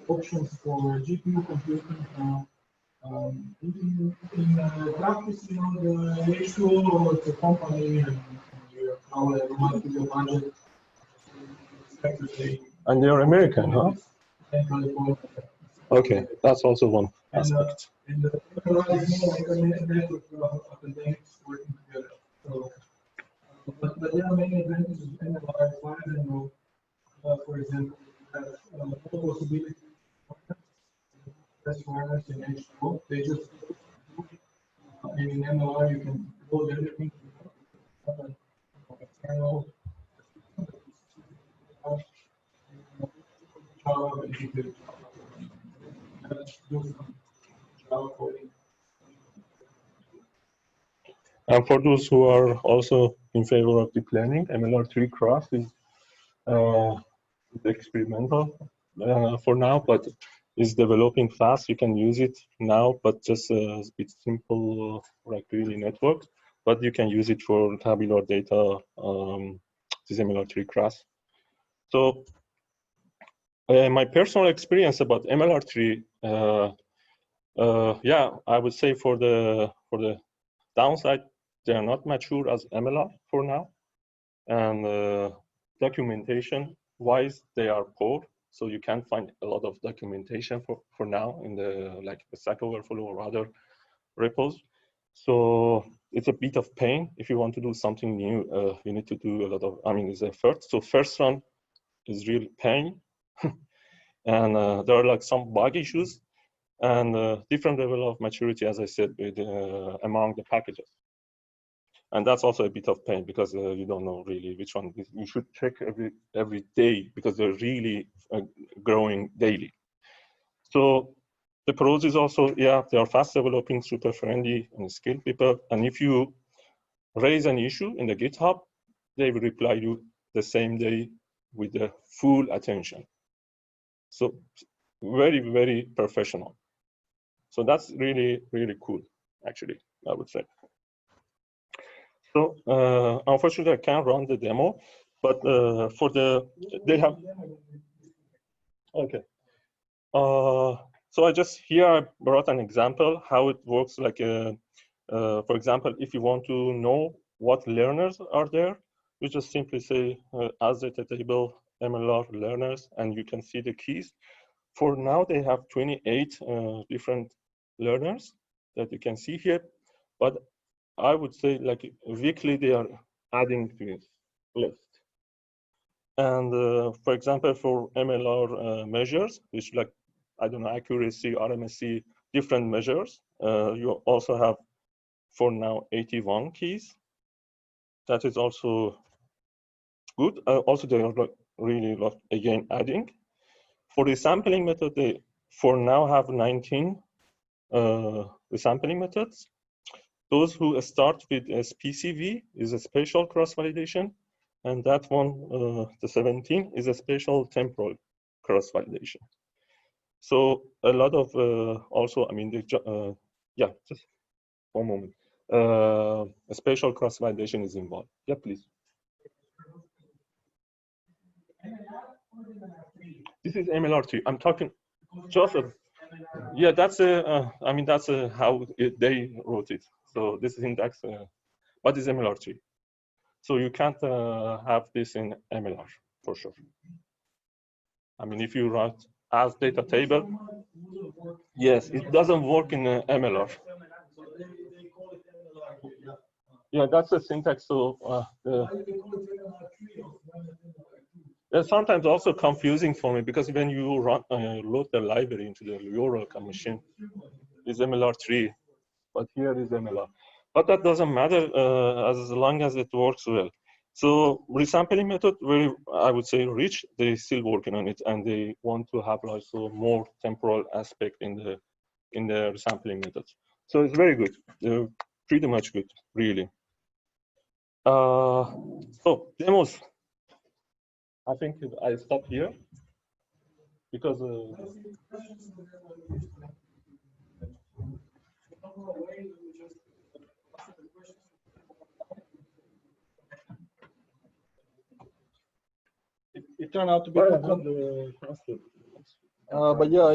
options for GPU computing. In practice, you know, the H2O, it's a company, and you probably have your budget.
And they're American, huh? Okay, that's also one aspect.
And the network of academics working together. So, but there are many advantages of MLR5, and for example, more possibilities. That's wireless in H2O. They just and in MLR you can load everything.
And for those who are also in favor of deep learning, MLR3 cross is experimental for now, but is developing fast. You can use it now, but just a bit simple, like really network. But you can use it for tabular data, this MLR3 cross. So my personal experience about MLR3, yeah, I would say for the downside, they are not mature as MLR for now, and documentation wise they are poor. So you can't find a lot of documentation for now in the like the Stack Overflow or other repos. So it's a bit of pain if you want to do something new. You need to do a lot of, I mean, it's effort. So first run is real pain, and there are like some bug issues and different level of maturity, as I said, with, among the packages. And that's also a bit of pain because you don't know really which one. You should check every day because they're really growing daily. So the pros is also, yeah, they are fast developing, super friendly and skilled people. And if you raise an issue in the GitHub, they will reply you the same day with the full attention. So very, very professional. So that's really, really cool, actually, I would say. So unfortunately, I can't run the demo, but for the, they have, okay. So I just, here I brought an example how it works. Like, for example, if you want to know what learners are there, you just simply say as data table MLR learners, and you can see the keys. For now, they have 28 different learners that you can see here, but I would say like weekly they are adding to this list. And for example, for MLR measures, which like, I don't know, accuracy, RMSE, different measures, you also have for now 81 keys. That is also good. Also, they are really again adding. For the sampling method, they for now have 19 resampling methods. Those who start with SPCV is a spatial cross-validation, and that one, the 17, is a spatial temporal cross-validation. So a lot of also, I mean, yeah, just one moment. A spatial cross-validation is involved. Yeah, please. This is MLR3. I'm talking just yeah, that's I mean, that's how they wrote it. So this is index. What is MLR3? So you can't have this in MLR for sure. I mean, if you write as data table, yes, it doesn't work in MLR. Yeah, that's the syntax. So it's sometimes also confusing for me because when you run, load the library into the geographical machine, it's MLR3, but here is MLR. But that doesn't matter as long as it works well. So resampling method, very, I would say, rich. They're still working on it, and they want to have also more temporal aspect in the resampling methods. So it's very good. They're pretty much good, really. So demos. I think I stop here because
it turned out to be but yeah,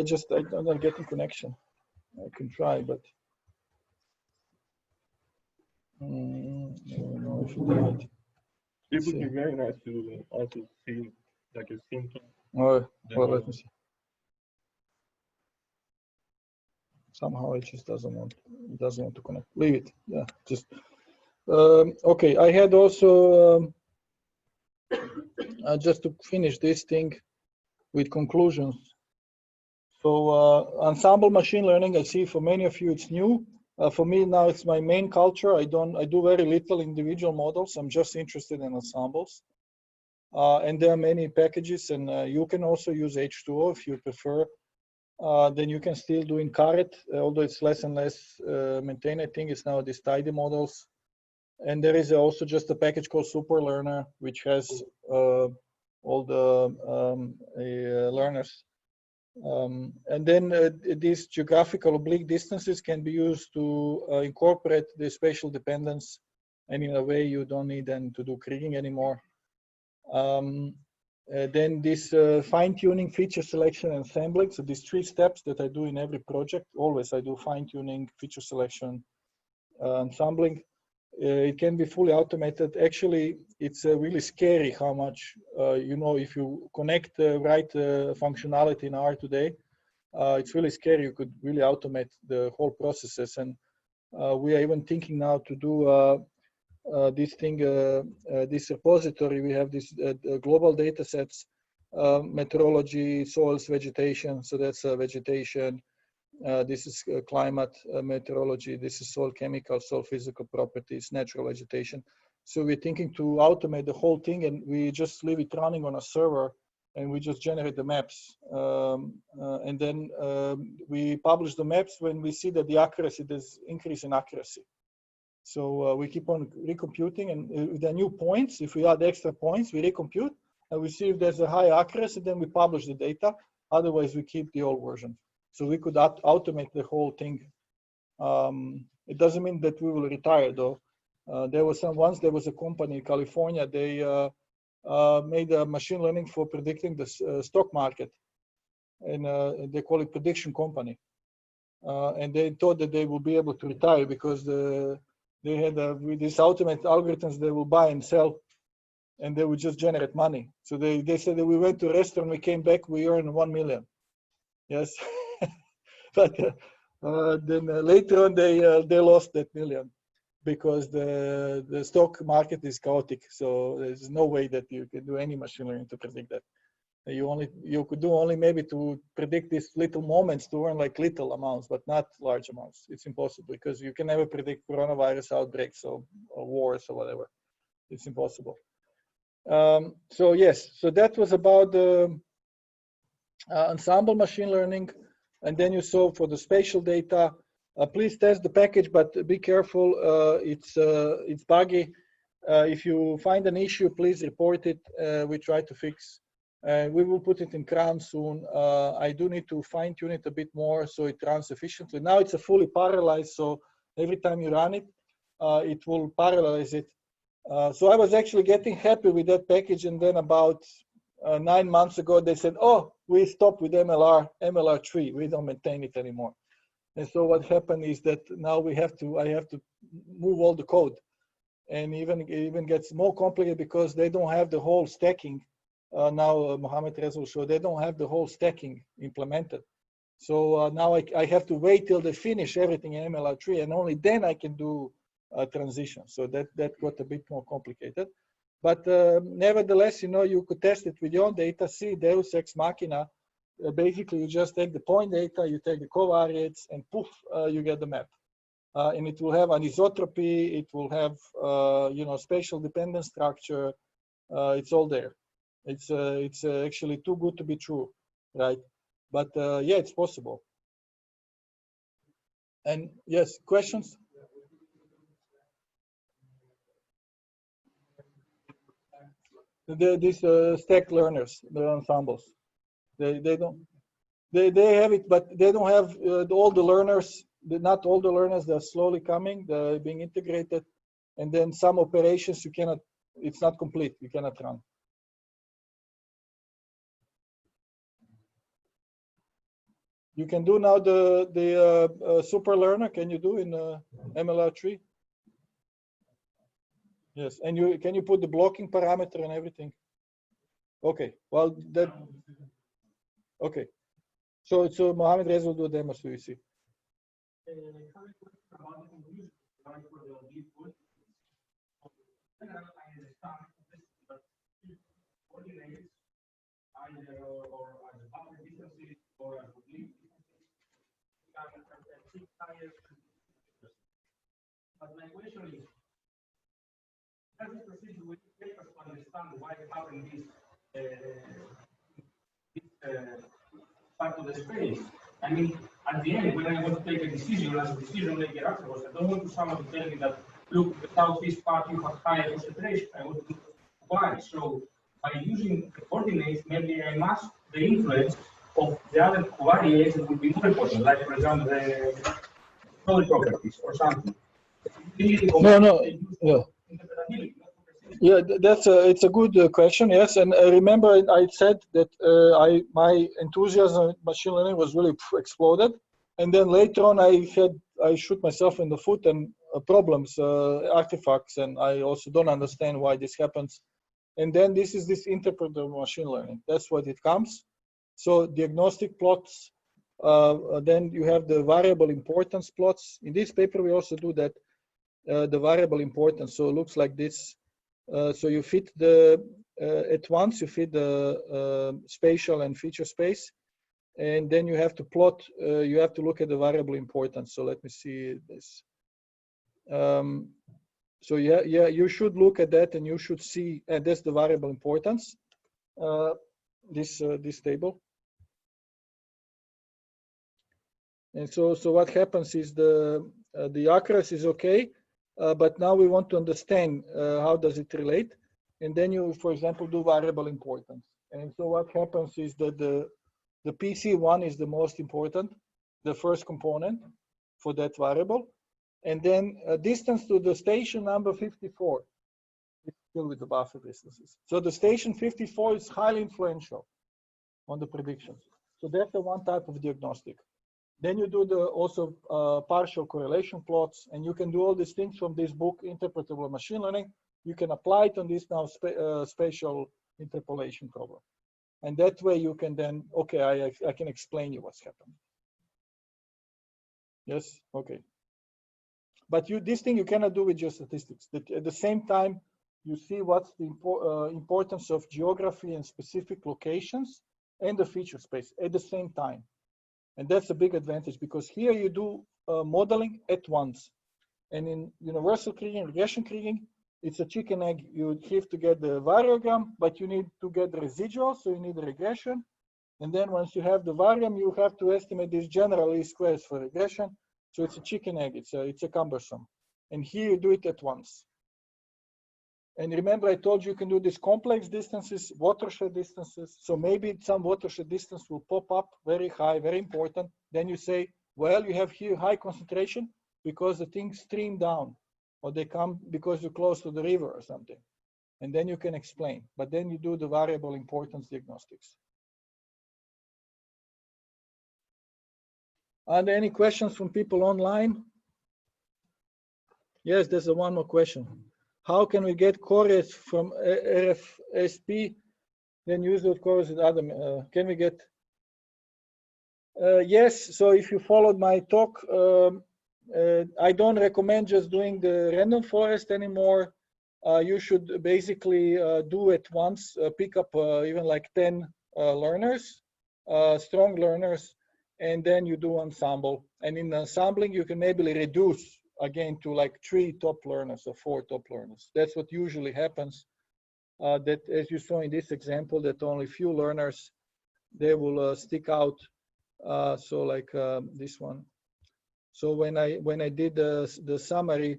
I'm not getting connection. I can try, but I don't know if it did.
it would be very nice to also see like a simple.
Oh, well, let me see. Somehow it just doesn't want to connect. Leave it. Yeah, just okay. I had also just to finish this thing with conclusions. So Ensemble Machine Learning, I see for many of you it's new. For me now it's my main culture. I do very little individual models. I'm just interested in ensembles. And there are many packages, and you can also use H2O if you prefer. Then you can still do in Caret, although it's less and less maintained. I think it's now these tidy models. And there is also just a package called SuperLearner, which has all the learners. And then these geographical oblique distances can be used to incorporate the spatial dependence, and in a way you don't need then to do kriging anymore. Then this fine-tuning, feature selection, and ensembling. So these 3 steps that I do in every project. Always I do fine-tuning, feature selection, ensembling. It can be fully automated. Actually, it's really scary how much, you know, if you connect the right functionality in R today, it's really scary. You could really automate the whole processes. And we are even thinking now to do this thing, this repository. We have this global data sets, meteorology, soils, vegetation. So that's vegetation. This is climate, meteorology. This is soil chemical, soil physical properties, natural vegetation. So we're thinking to automate the whole thing, and we just leave it running on a server, and we just generate the maps. And then we publish the maps when we see that the accuracy, there's increase in accuracy. So we keep on recomputing, and if there are new points, if we add extra points, we recompute, and we see if there's a high accuracy, then we publish the data. Otherwise, we keep the old version. So we could automate the whole thing. It doesn't mean that we will retire, though. There was there was a company in California. They made a machine learning for predicting the stock market, and they call it prediction company. And they thought that they will be able to retire because they had with these automated algorithms, they will buy and sell, and they would just generate money. So they said that we went to a restaurant, we came back, we earned 1 million. Yes. But then later on, they lost that million. because the stock market is chaotic. So there's no way that you can do any machine learning to predict that. You could do only maybe to predict these little moments to earn like little amounts, but not large amounts. It's impossible because you can never predict coronavirus outbreaks or wars or whatever. It's impossible. So yes, so that was about the Ensemble Machine Learning. And then you saw for the spatial data, please test the package, but be careful. It's buggy. If you find an issue, please report it. We try to fix. We will put it in CRAN soon. I do need to fine tune it a bit more so it runs efficiently. Now it's a fully parallelized, so every time you run it, it will parallelize it. So I was actually getting happy with that package, and then about 9 months ago, they said, oh, we stopped with MLR3. We don't maintain it anymore. And so what happened is that now I have to move all the code. And even gets more complicated because they don't have the whole stacking. Now Mohammed Reza will show they don't have the whole stacking implemented. So now I have to wait till they finish everything in MLR3, and only then I can do a transition. So that got a bit more complicated. But nevertheless, you could test it with your own data, see Deus Ex Machina. Basically, you just take the point data, you take the covariates, and poof, you get the map. And it will have anisotropy, it will have spatial dependent structure. It's all there. It's actually too good to be true, right? But yeah, it's possible. And yes, questions? These stack learners, the ensembles, they have it, but they don't have all the learners. Not all the learners. They're slowly coming. They're being integrated, and then some operations you cannot. It's not complete. You cannot run. You can do now the super learner. Can you do in MLR3? Yes, and can you put the blocking parameter and everything? Okay, well that. Okay, so Mohammed Reza will do a demo so you see.
But my question is, does this procedure will help us to understand why having this part of the space? I mean, at the end, when I want to take a decision as a decision maker afterwards, I don't want someone to tell me that, look, the southeast part you have higher concentration. I want to know why. So by using the coordinates, maybe I mask the influence of the other variables that would be more important, like for example the solid properties or something.
No. Yeah, it's a good question. Yes, and remember I said that my enthusiasm in machine learning was really exploded, and then later on I shoot myself in the foot and problems, artifacts, and I also don't understand why this happens. And then this interpretive machine learning. That's what it comes. So diagnostic plots. Then you have the variable importance plots. In this paper we also do that. The variable importance. So it looks like this. So you fit at once you fit the spatial and feature space, and then you have to plot. You have to look at the variable importance. So let me see this. So yeah, you should look at that, and you should see, and that's the variable importance. This table. And so what happens is the accuracy is okay. But now we want to understand how does it relate, and then you, for example, do variable importance. And so what happens is that the PC1 is the most important, the first component for that variable, and then distance to the station number 54. It's still with the buffer distances. So the station 54 is highly influential on the predictions. So that's the one type of diagnostic. Then you do also partial correlation plots, and you can do all these things from this book, Interpretable Machine Learning. You can apply it on this now spatial interpolation problem. And that way you can then, okay, I can explain you what's happening. Yes, okay. But this thing you cannot do with geostatistics. That at the same time, you see what's the importance of geography and specific locations and the feature space at the same time. And that's a big advantage because here you do modeling at once. And in universal kriging, regression kriging, it's a chicken egg. You have to get the variogram, but you need to get the residual, so you need the regression. And then once you have the varium, you have to estimate these general least squares for regression. So it's a chicken egg. It's a cumbersome. And here you do it at once. And remember, I told you you can do these complex distances, watershed distances. So maybe some watershed distance will pop up very high, very important. Then you say, well, you have here high concentration because the things stream down, or they come because you're close to the river or something. And then you can explain. But then you do the variable importance diagnostics. Are there any questions from people online? Yes, there's one more question. How can we get correlates from RFSP, then use those correlates with other? Can we get? Yes. So if you followed my talk, I don't recommend just doing the random forest anymore. You should basically do it once, pick up even like 10 learners, strong learners, and then you do ensemble. And in ensembling, you can maybe reduce again to like 3 top learners or 4 top learners. That's what usually happens. That, as you saw in this example, that only few learners, they will stick out. So like this one. So when I did the summary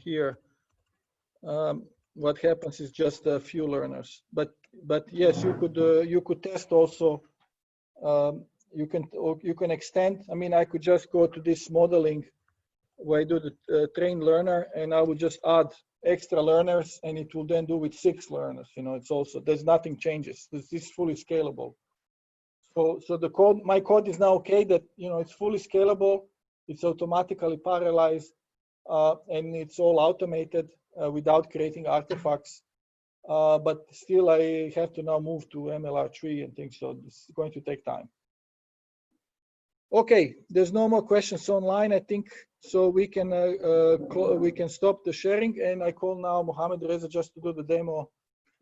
here, what happens is just a few learners. But yes, you could test also. You can extend. I mean, I could just go to this modeling where I do the train learner, and I would just add extra learners, and it will then do with 6 learners. It's also, there's nothing changes. This is fully scalable. So the code, my code is now okay that it's fully scalable, it's automatically parallelized, and it's all automated without creating artifacts. But still, I have to now move to MLR3 and things. So this is going to take time. Okay, there's no more questions online, I think. So we can stop the sharing, and I call now Mohammed Reza just to do the demo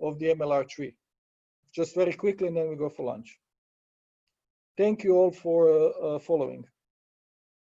of the MLR3, just very quickly, and then we go for lunch. Thank you all for following.